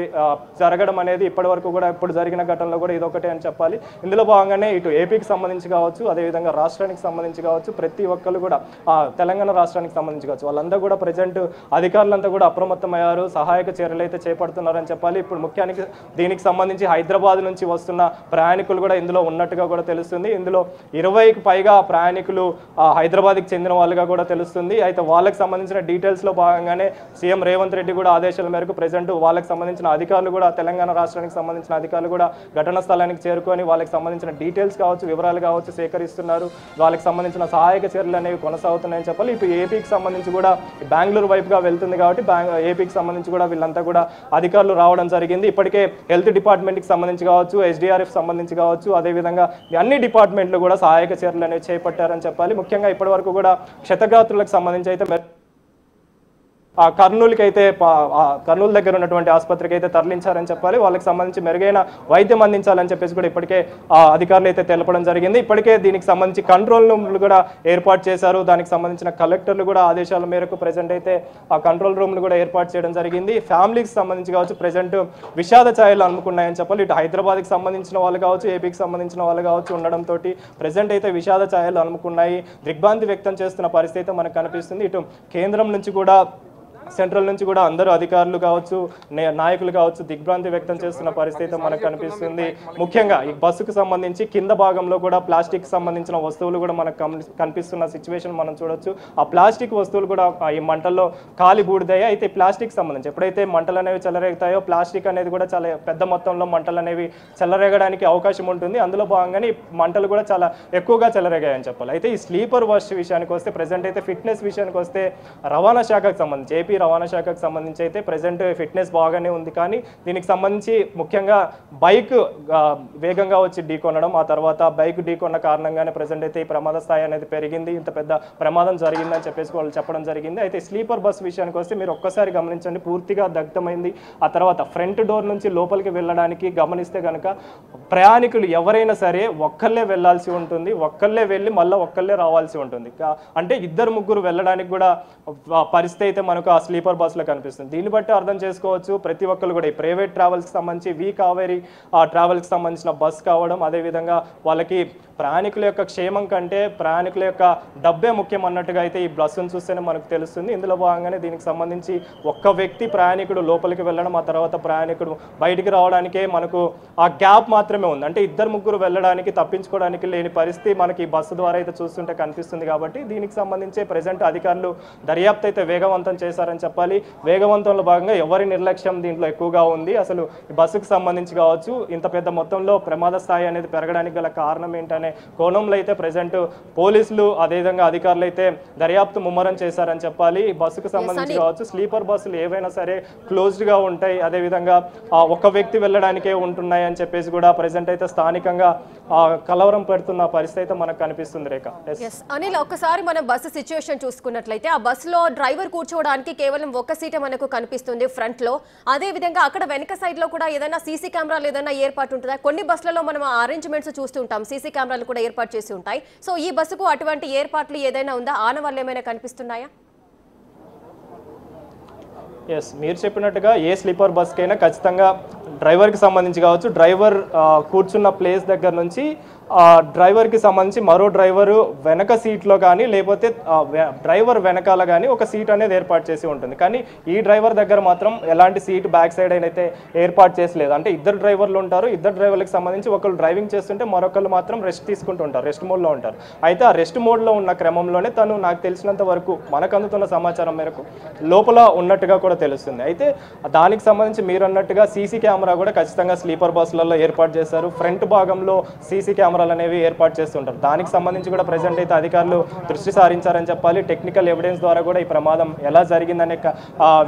జరగడం అనేది ఇప్పటి వరకు కూడా ఇప్పుడు జరిగిన ఘటనలో కూడా ఇదొకటే అని చెప్పాలి. ఇందులో భాగంగానే ఇటు ఏపీకి సంబంధించి కావచ్చు, అదేవిధంగా రాష్ట్రానికి సంబంధించి కావచ్చు, ప్రతి ఒక్కరు కూడా తెలంగాణ రాష్ట్రానికి సంబంధించి కావచ్చు వాళ్ళంతా కూడా ప్రజెంట్ అధికారులంతా కూడా అప్రమత్తమయ్యారు. సహాయక చర్యలు అయితే చేపడుతున్నారని చెప్పాలి. ఇప్పుడు ముఖ్యానికి దీనికి సంబంధించి హైదరాబాద్ నుంచి వస్తున్న ప్రయాణికులు కూడా ఇందులో ఉన్నట్టుగా కూడా తెలుస్తుంది. ఇందులో 20కి పైగా ప్రయాణికులు హైదరాబాద్కి చెందిన వాళ్ళుగా కూడా తెలుస్తుంది. అయితే వాళ్ళకి సంబంధించిన డీటెయిల్స్లో భాగంగానే సీఎం రేవంత్ రెడ్డి కూడా ఆదేశాల మేరకు ప్రజెంట్ వాళ్ళకి సంబంధించిన అధికారులు కూడా తెలంగాణ రాష్ట్రానికి సంబంధించిన అధికారులు కూడా ఘటనా స్థలానికి చేరుకొని వాళ్ళకి సంబంధించిన డీటెయిల్స్ కావచ్చు, వివరాలు కావచ్చు సేకరిస్తున్నారు. వాళ్ళకి సంబంధించిన సహాయక చర్యలు అనేవి కొనసాగుతున్నాయని చెప్పాలి. ఇప్పుడు ఏపీకి సంబంధించి కూడా బెంగళూరు వైపుగా వెళ్తుంది కాబట్టి ఏపీకి సంబంధించి కూడా వీళ్ళంతా కూడా అధికారులు రావడం జరిగింది. ఇప్పటికే హెల్త్ డిపార్ట్మెంట్కి సంబంధించి కావచ్చు, ఎస్డీఆర్ఎఫ్ సంబంధించి కావచ్చు, అదేవిధంగా అన్ని డిపార్ట్మెంట్లు కూడా సహాయక చర్యలు అనేవి చేపట్టారని చెప్పాలి. ముఖ్యంగా ఇప్పటి వరకు కూడా క్షతగాత్రులకు సంబంధించి అయితే కర్నూలుకి అయితే కర్నూలు దగ్గర ఉన్నటువంటి ఆసుపత్రికి అయితే తరలించారని చెప్పాలి. వాళ్ళకి సంబంధించి మెరుగైన వైద్యం అందించాలని చెప్పేసి కూడా ఇప్పటికే అధికారులు అయితే తెలపడం జరిగింది. ఇప్పటికే దీనికి సంబంధించి కంట్రోల్ రూమ్లు కూడా ఏర్పాటు చేశారు. దానికి సంబంధించిన కలెక్టర్లు కూడా ఆదేశాల మేరకు ప్రజెంట్ అయితే ఆ కంట్రోల్ రూమ్లు కూడా ఏర్పాటు చేయడం జరిగింది. ఫ్యామిలీకి సంబంధించి కావచ్చు ప్రజెంట్ విషాద ఛాయలు అనుకున్నాయని చెప్పాలి. ఇటు హైదరాబాద్కి సంబంధించిన వాళ్ళు కావచ్చు, ఏపీకి సంబంధించిన వాళ్ళు కావచ్చు ఉండడంతో ప్రజెంట్ అయితే విషాద ఛాయలు అనుకున్నాయి. దిగ్భ్రాంతి వ్యక్తం చేస్తున్న పరిస్థితి మనకు కనిపిస్తుంది. ఇటు కేంద్రం నుంచి కూడా సెంట్రల్ నుంచి కూడా అందరూ అధికారులు కావచ్చు, నాయకులు కావచ్చు దిగ్భ్రాంతి వ్యక్తం చేస్తున్న పరిస్థితి మనకు కనిపిస్తుంది. ముఖ్యంగా ఈ బస్సుకు సంబంధించి కింద భాగంలో కూడా ప్లాస్టిక్ సంబంధించిన వస్తువులు కూడా మనకు కనిపిస్తున్న సిచ్యువేషన్ మనం చూడొచ్చు. ఆ ప్లాస్టిక్ వస్తువులు కూడా ఈ మంటల్లో కాలి బూడిదయ్యాయి. అయితే ప్లాస్టిక్ సంబంధించి ఎప్పుడైతే మంటలు అనేవి చెలరేగుతాయో ప్లాస్టిక్ అనేది కూడా చాలా పెద్ద మొత్తంలో మంటలు అనేవి చెలరేగడానికి అవకాశం ఉంటుంది. అందులో భాగంగానే ఈ మంటలు కూడా చాలా ఎక్కువగా చెలరేగాయని చెప్పాలి. అయితే ఈ స్లీపర్ బస్ విషయానికి వస్తే ప్రజెంట్ అయితే ఫిట్నెస్ విషయానికి వస్తే రవాణా శాఖకు సంబంధించి ఏపీ రవాణా శాఖకు సంబంధించి అయితే ప్రజెంట్ ఫిట్నెస్ బాగానే ఉంది. కానీ దీనికి సంబంధించి ముఖ్యంగా బైక్ వేగంగా వచ్చి ఢీకొనడం, ఆ తర్వాత బైక్ ఢీకొన్న కారణంగానే ప్రజెంట్ అయితే ఈ ప్రమాద స్థాయి అనేది పెరిగింది. ఇంత పెద్ద ప్రమాదం జరిగిందని చెప్పేసి వాళ్ళు చెప్పడం జరిగింది. అయితే స్లీపర్ బస్ విషయానికి వస్తే మీరు ఒక్కసారి గమనించండి, పూర్తిగా దగ్ధమైంది. ఆ తర్వాత ఫ్రంట్ డోర్ నుంచి లోపలికి వెళ్ళడానికి గమనిస్తే కనుక ప్రయాణికులు ఎవరైనా సరే ఒక్కళ్ళే వెళ్ళాల్సి ఉంటుంది, ఒక్కళ్ళే వెళ్ళి మళ్ళీ ఒక్కళ్ళే రావాల్సి ఉంటుంది. అంటే ఇద్దరు ముగ్గురు వెళ్ళడానికి కూడా పరిస్థితి అయితే మనకు ఆ స్లీపర్ బస్సులో కనిపిస్తుంది. దీన్ని బట్టి అర్థం చేసుకోవచ్చు ప్రతి ఒక్కరు కూడా ఈ ప్రైవేట్ ట్రావెల్స్కి సంబంధించి వి కావేరీ ట్రావెల్స్కి సంబంధించిన బస్ కావడం, అదేవిధంగా వాళ్ళకి ప్రయాణికుల యొక్క క్షేమం కంటే ప్రయాణికుల యొక్క డబ్బే ముఖ్యం అన్నట్టుగా అయితే ఈ బస్సును చూస్తేనే మనకు తెలుస్తుంది. ఇందులో భాగంగానే దీనికి సంబంధించి ఒక్క వ్యక్తి ప్రయాణికుడు లోపలికి వెళ్ళడం, ఆ తర్వాత ప్రయాణికుడు బయటికి రావడానికే మనకు ఆ గ్యాప్ మాత్రమే ఉంది. అంటే ఇద్దరు ముగ్గురు వెళ్ళడానికి తప్పించుకోవడానికి లేని పరిస్థితి మనకి ఈ బస్సు ద్వారా అయితే చూస్తుంటే కనిపిస్తుంది. కాబట్టి దీనికి సంబంధించి ప్రజెంట్ అధికారులు దర్యాప్తు అయితే వేగవంతం చేశారని చెప్పాలి. వేగవంతంలో భాగంగా ఎవరి నిర్లక్ష్యం దీంట్లో ఎక్కువగా ఉంది, అసలు ఈ బస్సుకు సంబంధించి కావచ్చు ఇంత పెద్ద మొత్తంలో ప్రమాద స్థాయి అనేది పెరగడానికి గల కారణం ఏంటనే కోణంలో అయితే ప్రజెంట్ పోలీసులు అదేవిధంగా అధికారులు అయితే దర్యాప్తు ముమ్మరం చేశారని చెప్పాలి. ఈ బస్సుకు సంబంధించి కావచ్చు స్లీపర్ బస్సులు ఏవైనా సరే క్లోజ్డ్ గా ఉంటాయి, అదేవిధంగా ఒక వ్యక్తి వెళ్ళడానికే ఉంటున్నాయి అని చెప్పేసి కూడా ప్రజెంట్ అయితే స్థానికంగా కలవరం పెడుతున్న పరిస్థితి అయితే మనకు కనిపిస్తుంది. రేఖ అనిల్, ఒక్కసారి మనం బస్సు సిచ్యువేషన్ చూసుకున్నట్లయితే ఆ బస్సులో డ్రైవర్ కూర్చోవడానికి కేవలం ఒక సీటే మనకు కనిపిస్తుంది ఫ్రంట్ లో. అదే విధంగా అక్కడ వెనక సైడ్ లో కూడా ఏదైనా సీసీ కెమెరాలు ఏదైనా ఏర్పాటు ఉంటుందా? కొన్ని బస్సులలో మనం అరేంజ్మెంట్స్ చూస్తుంటాం, సీసీ కెమెరాలు కూడా ఏర్పాటు చేసి ఉంటాయి. సో ఈ బస్సుకు అటువంటి ఏర్పాట్లు ఏదైనా ఉందా? ఆనవాళ్ళు ఏమైనా కనిపిస్తున్నాయా? మీరు చెప్పినట్టుగా ఏ స్లీపర్ బస్కైనా ఖచ్చితంగా డ్రైవర్కి సంబంధించి కావచ్చు, డ్రైవర్ కూర్చున్న ప్లేస్ దగ్గర నుంచి డ్రైవర్కి సంబంధించి మరో డ్రైవరు వెనక సీట్లో కానీ లేకపోతే డ్రైవర్ వెనకాల కానీ ఒక సీట్ అనేది ఏర్పాటు చేసి ఉంటుంది. కానీ ఈ డ్రైవర్ దగ్గర మాత్రం ఎలాంటి సీట్ బ్యాక్ సైడ్ అయితే ఏర్పాటు చేసలేదు. అంటే ఇద్దరు డ్రైవర్లు ఉంటారు, ఇద్దరు డ్రైవర్లకు సంబంధించి ఒకరు డ్రైవింగ్ చేస్తుంటే మరొకరు మాత్రం రెస్ట్ తీసుకుంటూ ఉంటారు, రెస్ట్ మోడ్లో ఉంటారు. అయితే ఆ రెస్ట్ మోడ్లో ఉన్న క్రమంలోనే తను నాకు తెలిసినంత వరకు మనకు అందుతున్న సమాచారం మేరకు లోపల ఉన్నట్టుగా కూడా తెలుస్తుంది. అయితే దానికి సంబంధించి మీరు అన్నట్టుగా సీసీ కెమెరా కూడా ఖచ్చితంగా స్లీపర్ బస్సులలో ఏర్పాటు చేశారు. ఫ్రంట్ భాగంలో సీసీ కెమెరాలు అనేవి ఏర్పాటు చేస్తుంటారు. దానికి సంబంధించి కూడా ప్రజెంట్ అయితే అధికారులు దృష్టి సారించారని చెప్పాలి. టెక్నికల్ ఎవిడెన్స్ ద్వారా కూడా ఈ ప్రమాదం ఎలా జరిగిందనే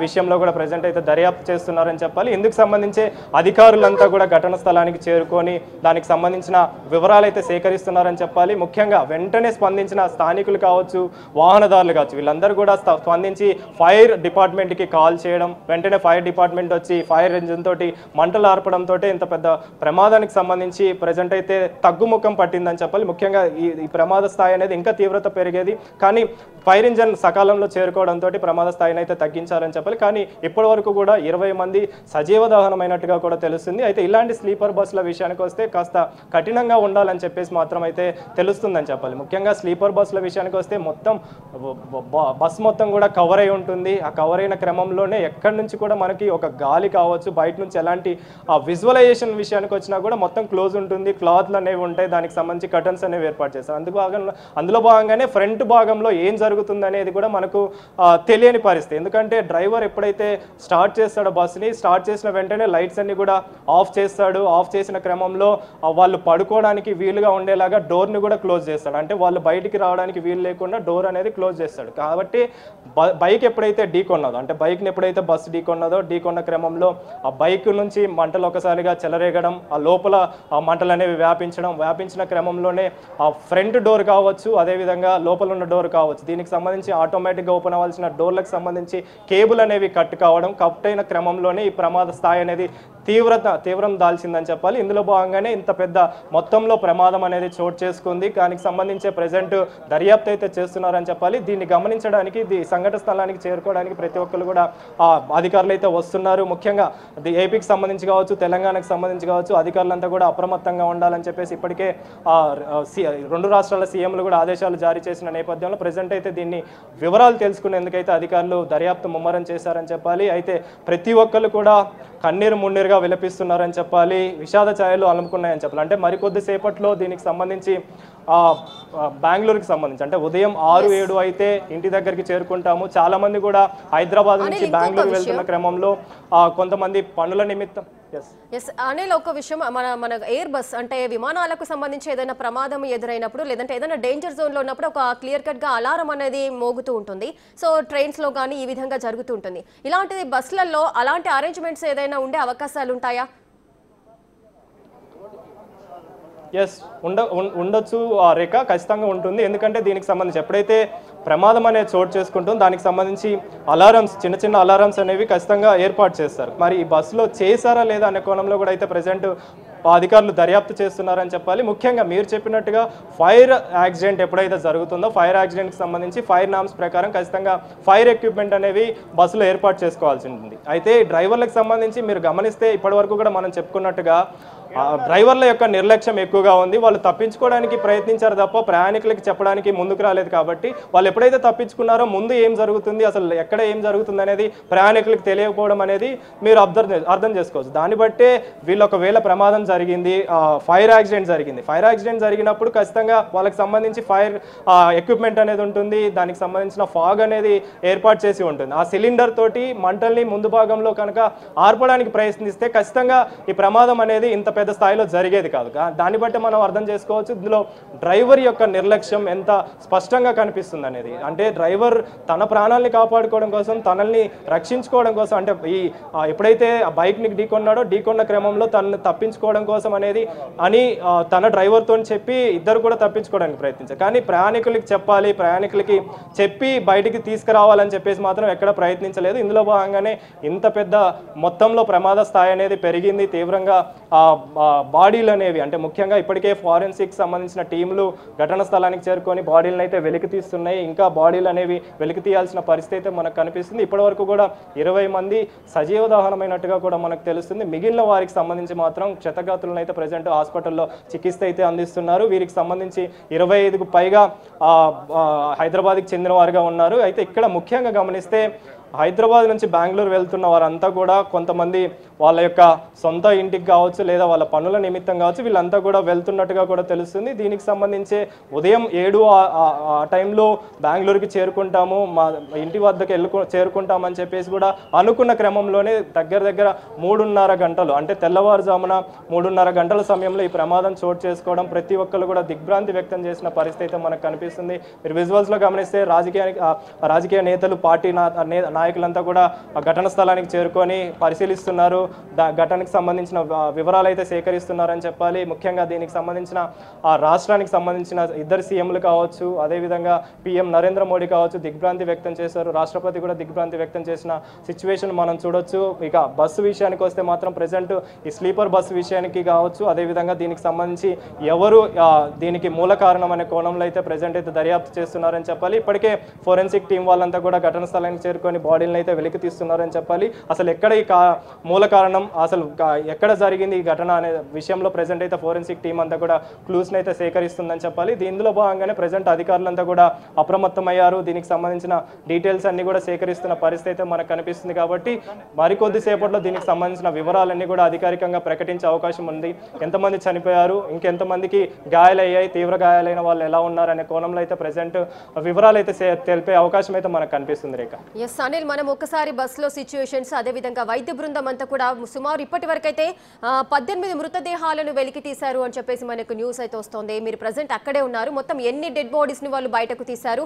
విషయంలో కూడా ప్రజెంట్ అయితే దర్యాప్తు చేస్తున్నారని చెప్పాలి. ఇందుకు సంబంధించి అధికారులంతా కూడా ఘటన స్థలానికి చేరుకొని దానికి సంబంధించిన వివరాలు అయితే సేకరిస్తున్నారని చెప్పాలి. ముఖ్యంగా వెంటనే స్పందించిన స్థానికులు కావచ్చు, వాహనదారులు కావచ్చు, వీళ్ళందరూ కూడా స్పందించి ఫైర్ డిపార్ట్మెంట్కి కాల్ చేయడం, వెంటనే ఫైర్ డిపార్ట్మెంట్ వచ్చి ఫైర్ ఇంజిన్ తోటి మంటలు ఆర్పడంతో ఇంత పెద్ద ప్రమాదానికి సంబంధించి ప్రజెంట్ అయితే తగ్గుముఖం పట్టిందని చెప్పాలి. ముఖ్యంగా ఈ ప్రమాద స్థాయి అనేది ఇంకా తీవ్రత పెరిగేది, కానీ ఫైర్ ఇంజన్ సకాలంలో చేరుకోవడంతో ప్రమాద స్థాయిని అయితే తగ్గించారని చెప్పాలి. కానీ ఇప్పటి వరకు కూడా 20 మంది సజీవ దహనమైనట్టుగా కూడా తెలుస్తుంది. అయితే ఇలాంటి స్లీపర్ బస్సుల విషయానికి వస్తే కాస్త కఠినంగా ఉండాలని చెప్పేసి మాత్రం అయితే తెలుస్తుందని చెప్పాలి. ముఖ్యంగా స్లీపర్ బస్సుల విషయానికి వస్తే మొత్తం బస్ మొత్తం కూడా కవర్ అయి ఉంటుంది. ఆ కవర్ అయిన క్రమంలోనే ఎక్కడి నుంచి కూడా మనకి ఒక గాలి కావచ్చు, బయట నుంచి ఎలాంటి విజువలైజేషన్ విషయానికి వచ్చినా కూడా మొత్తం క్లోజ్ ఉంటుంది, క్లాత్లు అనేవి ఉంటాయి, దానికి సంబంధించి కర్టన్స్ అనేవి ఏర్పాటు చేస్తారు. అందులో భాగంగానే ఫ్రంట్ భాగంలో ఏం జరుగుతుంది అనేది కూడా మనకు తెలియని పరిస్థితి. ఎందుకంటే డ్రైవర్ ఎప్పుడైతే స్టార్ట్ చేస్తాడో బస్సుని, స్టార్ట్ చేసిన వెంటనే లైట్స్ అన్ని కూడా ఆఫ్ చేస్తాడు. ఆఫ్ చేసిన క్రమంలో వాళ్ళు పడుకోవడానికి వీలుగా ఉండేలాగా డోర్ని కూడా క్లోజ్ చేస్తాడు. అంటే వాళ్ళు బయటికి రావడానికి వీలు లేకుండా డోర్ అనేది క్లోజ్ చేస్తాడు. కాబట్టి బైక్ ఎప్పుడైతే ఢీకొన్నదో, అంటే బైక్ని ఎప్పుడైతే బస్సు ఢీకొన్నదో, ఢీకొన్న క్రమంలో ఆ బైక్ నుంచి మంటలు ఒకసారిగా చెలరేగడం, ఆ లోపల ఆ మంటలు అనేవి వ్యాపించిన క్రమంలోనే ఆ ఫ్రంట్ డోర్ కావచ్చు, అదేవిధంగా లోపల ఉన్న డోర్ కావచ్చు, దీనికి దీనికి సంబంధించి ఆటోమేటిక్గా ఓపెన్ అవ్వాల్సిన డోర్లకు సంబంధించి కేబుల్ అనేవి కట్ కావడం, కట్ అయిన క్రమంలోనే ఈ ప్రమాద స్థాయి అనేది తీవ్రం దాల్చిందని చెప్పాలి. ఇందులో భాగంగానే ఇంత పెద్ద మొత్తంలో ప్రమాదం అనేది చోటు చేసుకుంది. దానికి సంబంధించి ప్రజెంట్ దర్యాప్తు అయితే చేస్తున్నారని చెప్పాలి. దీన్ని గమనించడానికి సంఘటన స్థలానికి చేరుకోవడానికి ప్రతి ఒక్కరు కూడా అధికారులు అయితే వస్తున్నారు. ముఖ్యంగా ఏపీకి సంబంధించి కావచ్చు, తెలంగాణకు సంబంధించి కావచ్చు, అధికారులంతా కూడా అప్రమత్తంగా ఉండాలని చెప్పేసి ఇప్పటికే రెండు రాష్ట్రాల సీఎంలు కూడా ఆదేశాలు జారీ చేసిన నేపథ్యంలో ప్రజెంట్ అయితే దీన్ని వివరాలు తెలుసుకునేందుకైతే అధికారులు దర్యాప్తు ముమ్మరం చేశారని చెప్పాలి. అయితే ప్రతి ఒక్కరు కూడా కన్నీరు మున్నీరుగా విలపిస్తున్నారని చెప్పాలి. విషాద ఛాయలు అలుముకున్నాయని చెప్పాలి. అంటే మరికొద్దిసేపట్లో దీనికి సంబంధించి బెంగళూరుకి సంబంధించి అంటే ఉదయం 6-7 అయితే ఇంటి దగ్గరికి చేరుకుంటాము. చాలా మంది కూడా హైదరాబాద్ నుంచి బెంగళూరు వెళ్తున్న క్రమంలో కొంతమంది పనుల నిమిత్తం అనిల్, ఒక విషయం, మన ఎయిర్ బస్ అంటే విమానాలకు సంబంధించి ఏదైనా ప్రమాదం ఎదురైనప్పుడు లేదంటే ఏదైనా డేంజర్ జోన్ లో ఉన్నప్పుడు ఒక క్లియర్ కట్ గా అలారం అనేది మోగుతూ ఉంటుంది. సో ట్రైన్స్ లో కానీ ఈ విధంగా జరుగుతూ ఉంటుంది. ఇలాంటిది బస్సులలో అలాంటి అరేంజ్మెంట్స్ ఏదైనా ఉండే అవకాశాలు ఉంటాయా? ఎస్, ఉండొచ్చు రేఖ, ఖచ్చితంగా ఉంటుంది. ఎందుకంటే దీనికి సంబంధించి ఎప్పుడైతే ప్రమాదం అనేది చోటు చేసుకుంటుందో దానికి సంబంధించి అలారమ్స్, చిన్న చిన్న అలారమ్స్ అనేవి ఖచ్చితంగా ఏర్పాటు చేస్తారు. మరి ఈ బస్సులో చేశారా లేదా అనే కోణంలో కూడా అయితే ప్రజెంట్ అధికారులు దర్యాప్తు చేస్తున్నారని చెప్పాలి. ముఖ్యంగా మీరు చెప్పినట్టుగా ఫైర్ యాక్సిడెంట్ ఎప్పుడైతే జరుగుతుందో ఫైర్ యాక్సిడెంట్కి సంబంధించి ఫైర్ నామ్స్ ప్రకారం ఖచ్చితంగా ఫైర్ ఎక్విప్మెంట్ అనేవి బస్సులో ఏర్పాటు చేసుకోవాల్సి ఉంటుంది. అయితే డ్రైవర్లకు సంబంధించి మీరు గమనిస్తే ఇప్పటివరకు కూడా మనం చెప్పుకున్నట్టుగా డ్రైవర్ల యొక్క నిర్లక్ష్యం ఎక్కువగా ఉంది. వాళ్ళు తప్పించుకోవడానికి ప్రయత్నించారు తప్ప ప్రయాణికులకి చెప్పడానికి ముందుకు రాలేదు. కాబట్టి వాళ్ళు ఎప్పుడైతే తప్పించుకున్నారో ముందు ఏం జరుగుతుంది, అసలు ఎక్కడ ఏం జరుగుతుంది అనేది ప్రయాణికులకు తెలియకపోవడం అనేది మీరు అర్థం చేసుకోవచ్చు. దాన్ని బట్టే వీళ్ళు ఒకవేళ ప్రమాదం జరిగింది, ఫైర్ యాక్సిడెంట్ జరిగినప్పుడు ఖచ్చితంగా వాళ్ళకి సంబంధించి ఫైర్ ఎక్విప్మెంట్ అనేది ఉంటుంది. దానికి సంబంధించిన ఫాగ్ అనేది ఏర్పాటు చేసి ఉంటుంది. ఆ సిలిండర్ తోటి మంటల్ని ముందు భాగంలో కనుక ఆర్పడానికి ప్రయత్నిస్తే ఖచ్చితంగా ఈ ప్రమాదం అనేది ఇంత పెద్ద స్థాయిలో జరిగేది కాదు. దాన్ని బట్టి మనం అర్థం చేసుకోవచ్చు ఇందులో డ్రైవర్ యొక్క నిర్లక్ష్యం ఎంత స్పష్టంగా కనిపిస్తుంది అనేది. అంటే డ్రైవర్ తన ప్రాణాలని కాపాడుకోవడం కోసం, తనల్ని రక్షించుకోవడం కోసం, అంటే ఎప్పుడైతే ఆ బైక్ని ఢీకొన్న క్రమంలో తనని తప్పించుకోవడం కోసం అనేది తన డ్రైవర్తో చెప్పి ఇద్దరు కూడా తప్పించుకోవడానికి ప్రయత్నించారు. కానీ ప్రయాణికులకి ప్రయాణికులకి చెప్పి బయటికి తీసుకురావాలని చెప్పేసి మాత్రం ఎక్కడ ప్రయత్నించలేదు. ఇందులో భాగంగానే ఇంత పెద్ద మొత్తంలో ప్రమాద స్థాయి అనేది పెరిగింది. తీవ్రంగా బాడీలు అనేవి, అంటే ముఖ్యంగా ఇప్పటికే ఫారెన్సిక్ సంబంధించిన టీంలు ఘటన స్థలానికి చేరుకొని బాడీలను అయితే వెలికి తీస్తున్నాయి. ఇంకా బాడీలు అనేవి వెలికి తీయాల్సిన పరిస్థితి అయితే మనకు కనిపిస్తుంది. ఇప్పటివరకు కూడా 20 మంది సజీవ దహనమైనట్టుగా కూడా మనకు తెలుస్తుంది. మిగిలిన వారికి సంబంధించి మాత్రం క్షతగాతులను అయితే ప్రజెంట్ హాస్పిటల్లో చికిత్స అయితే అందిస్తున్నారు. వీరికి సంబంధించి 25కు పైగా హైదరాబాద్కి చెందిన వారుగా ఉన్నారు. అయితే ఇక్కడ ముఖ్యంగా గమనిస్తే హైదరాబాద్ నుంచి బెంగళూరు వెళ్తున్న వారంతా కూడా కొంతమంది వాళ్ళ యొక్క సొంత ఇంటికి కావచ్చు లేదా వాళ్ళ పనుల నిమిత్తం కావచ్చు, వీళ్ళంతా కూడా వెళ్తున్నట్టుగా కూడా తెలుస్తుంది. దీనికి సంబంధించి ఉదయం 7 ఆ టైంలో బెంగళూరుకి చేరుకుంటాము, మా ఇంటి వద్దకు చేరుకుంటామని చెప్పేసి కూడా అనుకున్న క్రమంలోనే దగ్గర 3:30 గంటలు, అంటే తెల్లవారుజామున 3:30 గంటల సమయంలో ఈ ప్రమాదం చోటు చేసుకోవడం ప్రతి ఒక్కరు కూడా దిగ్భ్రాంతి వ్యక్తం చేసిన పరిస్థితి అయితే మనకు కనిపిస్తుంది. మీరు విజువల్స్లో గమనిస్తే రాజకీయ నేతలు, పార్టీ నాయకులంతా కూడా ఘటన స్థలానికి చేరుకొని పరిశీలిస్తున్నారు. ఘటనకు సంబంధించిన వివరాలు అయితే సేకరిస్తున్నారని చెప్పాలి. ముఖ్యంగా దీనికి సంబంధించిన రాష్ట్రానికి సంబంధించిన ఇద్దరు సీఎంలు కావచ్చు, అదేవిధంగా పీఎం నరేంద్ర మోడీ కావచ్చు దిగ్భ్రాంతి వ్యక్తం చేశారు. రాష్ట్రపతి కూడా దిగ్భ్రాంతి వ్యక్తం చేసిన సిచ్యువేషన్ మనం చూడొచ్చు. ఇక బస్సు విషయానికి వస్తే మాత్రం ప్రజెంట్ ఈ స్లీపర్ బస్సు విషయానికి కావచ్చు, అదేవిధంగా దీనికి సంబంధించి ఎవరు దీనికి మూల కారణం అనే కోణంలో అయితే ప్రజెంట్ అయితే దర్యాప్తు చేస్తున్నారని చెప్పాలి. ఇప్పటికే ఫోరెన్సిక్ టీం వాళ్ళంతా కూడా ఘటన స్థలానికి చేరుకొని బాడీలను అయితే వెలికి తీస్తున్నారని చెప్పాలి. అసలు ఎక్కడ ఈ మూల కారణం, అసలు ఎక్కడ జరిగింది ఈ ఘటన అనే విషయంలో ప్రజెంట్ అయితే ఫోరెన్సిక్ టీం అంతా కూడా క్లూస్ని అయితే సేకరిస్తుందని చెప్పాలి. దీనిలో భాగంగానే ప్రజెంట్ అధికారులంతా కూడా అప్రమత్తమయ్యారు. దీనికి సంబంధించిన డీటెయిల్స్ అన్ని కూడా సేకరిస్తున్న పరిస్థితి అయితే మనకు కనిపిస్తుంది. కాబట్టి మరికొద్దిసేపట్లో దీనికి సంబంధించిన వివరాలన్నీ కూడా అధికారికంగా ప్రకటించే అవకాశం ఉంది. ఎంతమంది చనిపోయారు, ఇంకెంతమందికి గాయాలయ్యాయి, తీవ్ర గాయాలైన వాళ్ళు ఎలా ఉన్నారు అనే కోణంలో అయితే ప్రజెంట్ వివరాలు అయితే తెలిపే అవకాశం అయితే మనకు కనిపిస్తుంది. రేఖ. ఎస్ అనిల్, సాహిల్, మనం ఒక్కసారి బస్సులో సిచ్యువేషన్స్ అదేవిధంగా వైద్య బృందం అంతా కూడా సుమారు ఇప్పటి వరకైతే 18 మృతదేహాలను వెలికి తీశారు అని చెప్పేసి మనకు న్యూస్ అయితే వస్తుంది. మీరు ప్రజెంట్ అక్కడే ఉన్నారు. మొత్తం ఎన్ని డెడ్ బాడీస్ ని వాళ్ళు బయటకు తీశారు?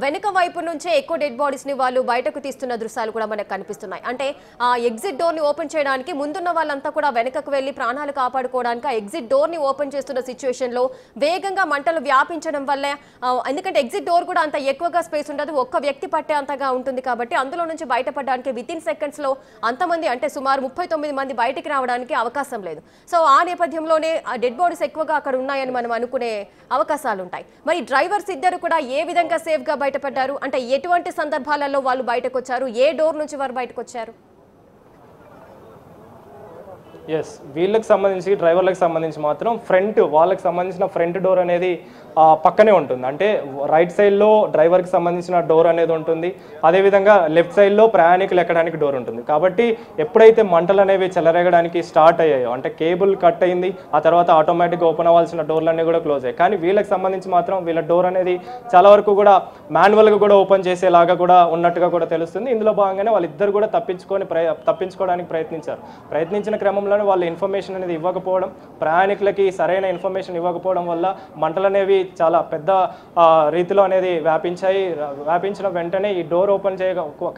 వెనుక వైపు నుంచే ఎక్కువ డెడ్ బాడీస్ ని వాళ్ళు బయటకు తీస్తున్న దృశ్యాలు కూడా మనకు కనిపిస్తున్నాయి. అంటే ఆ ఎగ్జిట్ డోర్ ని ఓపెన్ చేయడానికి ముందున్న వాళ్ళంతా కూడా వెనకకు వెళ్లి ప్రాణాలు కాపాడుకోవడానికి ఆ ఎగ్జిట్ డోర్ ని ఓపెన్ చేస్తున్న సిచ్యువేషన్ లో వేగంగా మంటలు వ్యాపించడం వల్ల, ఎందుకంటే ఎగ్జిట్ డోర్ కూడా అంత ఎక్కువగా స్పేస్ ఉండదు, ఒక్క వ్యక్తి పట్టే అంతగా ఉంటుంది కాబట్టి అందులో నుంచి బయటపడడానికి విత్ ఇన్ సెకండ్స్ లో అంతమంది అంటే సుమారు 39 మంది బయటికి రావడానికి అవకాశం లేదు. సో ఆ నేపథ్యంలోనే డెడ్ బాడీస్ ఎక్కువగా అక్కడ ఉన్నాయని మనం అనుకునే అవకాశాలు ఉంటాయి. మరి డ్రైవర్స్ ఇద్దరు కూడా ఏ విధంగా సేఫ్ గా బయటపడ్డారు? అంటే ఎటువంటి సందర్భాలలో వాళ్ళు బయటకు వచ్చారు? ఏ డోర్ నుంచి వారు బయటకు వచ్చారు? ఎస్, వీళ్ళకి సంబంధించి డ్రైవర్లకు సంబంధించి మాత్రం వాళ్ళకి సంబంధించిన ఫ్రంట్ డోర్ అనేది పక్కనే ఉంటుంది. అంటే రైట్ సైడ్లో డ్రైవర్కి సంబంధించిన డోర్ అనేది ఉంటుంది, అదేవిధంగా లెఫ్ట్ సైడ్లో ప్రయాణికులు ఎక్కడానికి డోర్ ఉంటుంది. కాబట్టి ఎప్పుడైతే మంటలు అనేవి చెలరేగడానికి స్టార్ట్ అయ్యాయో, అంటే కేబుల్ కట్ అయింది, ఆ తర్వాత ఆటోమేటిక్గా ఓపెన్ అవ్వాల్సిన డోర్లన్నీ కూడా క్లోజ్ అయ్యాయి. కానీ వీళ్ళకి సంబంధించి మాత్రం వీళ్ళ డోర్ అనేది చాలా వరకు కూడా మాన్యువల్గా కూడా ఓపెన్ చేసేలాగా కూడా ఉన్నట్టుగా కూడా తెలుస్తుంది. ఇందులో భాగంగానే వాళ్ళిద్దరు కూడా తప్పించుకోవడానికి ప్రయత్నించిన క్రమంలో వాళ్ళు ఇన్ఫర్మేషన్ అనేది ఇవ్వకపోవడం, ప్రయాణికులకి సరైన ఇన్ఫర్మేషన్ ఇవ్వకపోవడం వల్ల మంటలు అనేవి చాలా పెద్ద రీతిలో అనేది వ్యాపించిన వెంటనే ఈ డోర్ ఓపెన్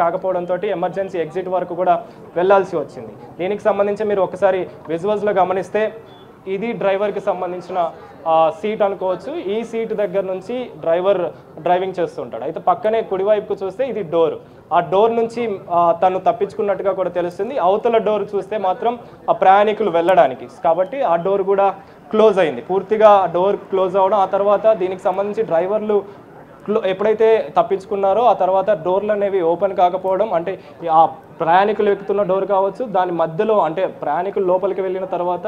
కాకపోవడంతో ఎమర్జెన్సీ ఎగ్జిట్ వరకు కూడా వెళ్లాల్సి వచ్చింది. దీనికి సంబంధించి మీరు ఒకసారి విజువల్స్లో గమనిస్తే ఇది డ్రైవర్కి సంబంధించిన సీట్ అనుకోవచ్చు. ఈ సీట్ దగ్గర నుంచి డ్రైవింగ్ చేస్తుంటాడు. అయితే పక్కనే కుడివైపుకు చూస్తే ఇది డోర్. ఆ డోర్ నుంచి తను తప్పించుకున్నట్టుగా కూడా తెలుస్తుంది. అవతల డోర్ చూస్తే మాత్రం ఆ ప్రయాణికులు వెళ్ళడానికి, కాబట్టి ఆ డోర్ కూడా క్లోజ్ అయింది. పూర్తిగా డోర్ క్లోజ్ అవ్వడం, ఆ తర్వాత దీనికి సంబంధించి డ్రైవర్లు ఎప్పుడైతే తప్పించుకున్నారో ఆ తర్వాత డోర్లు అనేవి ఓపెన్ కాకపోవడం, అంటే ఆ ప్రయాణికులు ఎక్కుతున్న డోర్ కావచ్చు, దాని మధ్యలో అంటే ప్రయాణికులు లోపలికి వెళ్ళిన తర్వాత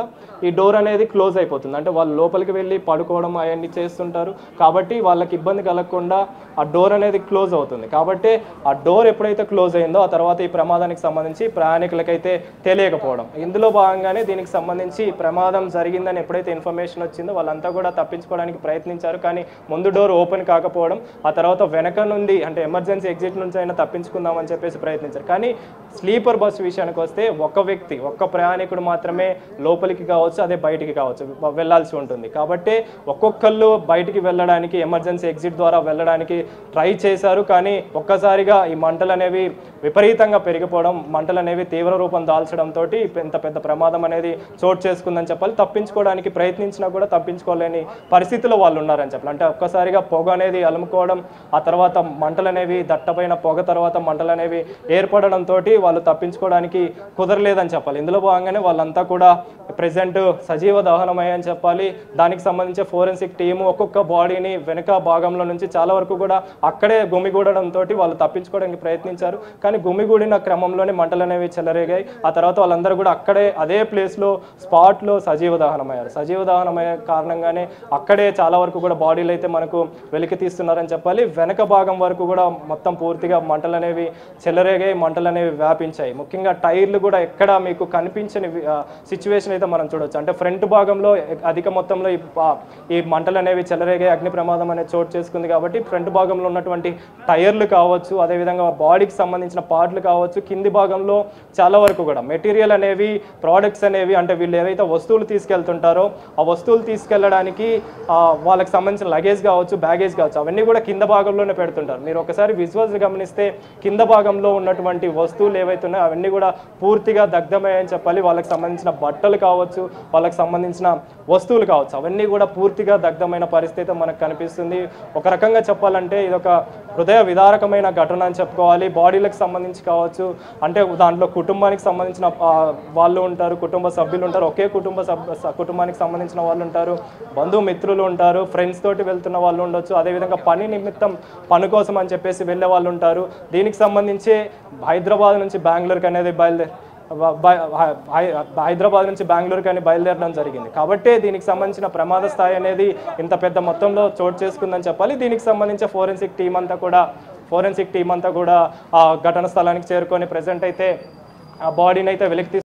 ఈ డోర్ అనేది క్లోజ్ అయిపోతుంది. అంటే వాళ్ళు లోపలికి వెళ్ళి పడుకోవడం అవన్నీ చేస్తుంటారు, కాబట్టి వాళ్ళకి ఇబ్బంది కలగకుండా ఆ డోర్ అనేది క్లోజ్ అవుతుంది. కాబట్టి ఆ డోర్ ఎప్పుడైతే క్లోజ్ అయిందో ఆ తర్వాత ఈ ప్రమాదానికి సంబంధించి ప్రయాణికులకైతే తెలియకపోవడం, ఇందులో భాగంగానే దీనికి సంబంధించి ప్రమాదం జరిగిందని ఎప్పుడైతే ఇన్ఫర్మేషన్ వచ్చిందో వాళ్ళంతా కూడా తప్పించుకోవడానికి ప్రయత్నించారు. కానీ ముందు డోర్ ఓపెన్ కాకపోవడం, ఆ తర్వాత వెనక నుండి అంటే ఎమర్జెన్సీ ఎగ్జిట్ నుంచి అయినా తప్పించుకుందామని చెప్పేసి ప్రయత్నించారు. కానీ స్లీపర్ బస్సు విషయానికి వస్తే ఒక్క ప్రయాణికుడు మాత్రమే లోపలికి కావచ్చు, అదే బయటికి కావచ్చు వెళ్లాల్సి ఉంటుంది. కాబట్టి ఒక్కొక్కళ్ళు బయటికి వెళ్ళడానికి, ఎమర్జెన్సీ ఎగ్జిట్ ద్వారా వెళ్ళడానికి ట్రై చేశారు. కానీ ఒక్కసారిగా ఈ మంటలు అనేవి విపరీతంగా పెరిగిపోవడం, మంటలు అనేవి తీవ్ర రూపం దాల్చడంతో ఇంత పెద్ద ప్రమాదం అనేది చోటు చేసుకుందని చెప్పాలి. తప్పించుకోవడానికి ప్రయత్నించినా కూడా తప్పించుకోలేని పరిస్థితిలో వాళ్ళు ఉన్నారని చెప్పాలి. అంటే ఒక్కసారిగా పొగ అనేది అలుముకోవడం, ఆ తర్వాత మంటలు అనేవి దట్టమైన పొగ తర్వాత మంటలు అనేవి ఏర్పడడంతో వాళ్ళు తప్పించుకోవడానికి కుదరలేదని చెప్పాలి. ఇందులో భాగంగానే వాళ్ళంతా కూడా ప్రెసెంట్ సజీవ దహనమయ్యని చెప్పాలి. దానికి సంబంధించి ఫోరెన్సిక్ టీము ఒక్కొక్క బాడీని వెనుక భాగంలో నుంచి చాలా వరకు కూడా అక్కడే గుమిగూడడంతో వాళ్ళు తప్పించుకోవడానికి ప్రయత్నించారు. కానీ గుమిగూడిన క్రమంలోనే మంటలు అనేవి చెలరేగాయి. ఆ తర్వాత వాళ్ళందరూ కూడా అక్కడే అదే ప్లేస్లో స్పాట్లో సజీవ దహనమయ్యే కారణంగానే అక్కడే చాలా వరకు కూడా బాడీలు అయితే మనకు వెలికి తీస్తున్నారని చెప్పాలి. వెనక భాగం వరకు కూడా మొత్తం పూర్తిగా మంటలు అనేవి చెలరేగాయి, మంటలు అనేవి వ్యాపించాయి. ముఖ్యంగా టైర్లు కూడా ఎక్కడ మీకు కనిపించని సిచ్యువేషన్ అయితే మనం చూడొచ్చు. అంటే ఫ్రంట్ భాగంలో అధిక మొత్తంలో ఈ మంటలు అనేవి చెలరేగే అగ్ని ప్రమాదం అనేది చోటు చేసుకుంది. కాబట్టి ఫ్రంట్ భాగంలో ఉన్నటువంటి టైర్లు కావచ్చు, అదేవిధంగా బాడీకి సంబంధించిన పార్ట్లు కావచ్చు, కింది భాగంలో చాలా వరకు కూడా మెటీరియల్ అనేవి, ప్రోడక్ట్స్ అనేవి, అంటే వీళ్ళు ఏవైతే వస్తువులు తీసుకెళ్తుంటారో ఆ వస్తువులు తీసుకెళ్ళడానికి వాళ్ళకి సంబంధించిన లగేజ్ కావచ్చు, బ్యాగేజ్ కావచ్చు, అవన్నీ కూడా కింద భాగంలోనే పెడుతుంటారు. మీరు ఒకసారి విజువల్స్ గమనిస్తే కింద భాగంలో ఉన్నటువంటి వస్తువులు ఏవైతే ఉన్నాయో అవన్నీ కూడా పూర్తిగా దగ్ధమయ్యాయని చెప్పాలి. వాళ్ళకి సంబంధించిన బట్టలు కావచ్చు, వాళ్ళకి సంబంధించిన వస్తువులు కావచ్చు, అవన్నీ కూడా పూర్తిగా దగ్ధమైన పరిస్థితి మనకు కనిపిస్తుంది. ఒక రకంగా చెప్పాలంటే ఇది ఒక హృదయ విదారకమైన ఘటన అని చెప్పుకోవాలి. బాడీలకు సంబంధించి కావచ్చు, అంటే దాంట్లో కుటుంబానికి సంబంధించిన వాళ్ళు ఉంటారు, కుటుంబ సభ్యులు ఉంటారు, ఒకే కుటుంబానికి సంబంధించిన వాళ్ళు ఉంటారు, బంధుమిత్రులు ఉంటారు, ఫ్రెండ్స్ తోటి వెళ్తున్న వాళ్ళు ఉండొచ్చు, అదేవిధంగా పని నిమిత్తం పని కోసం అని చెప్పేసి వెళ్ళే వాళ్ళు ఉంటారు. దీనికి సంబంధించి హైదరాబాద్ నుంచి బెంగళూరుకి అనేది బయలుదేరడం జరిగింది. కాబట్టి దీనికి సంబంధించిన ప్రమాద స్థాయి అనేది ఇంత పెద్ద మొత్తంలో చోటు చేసుకుందని చెప్పాలి. దీనికి సంబంధించి ఫోరెన్సిక్ టీం అంతా కూడా ఆ ఘటన స్థలానికి చేరుకొని ప్రెజెంట్ అయితే ఆ బాడీని అయితే వెలికి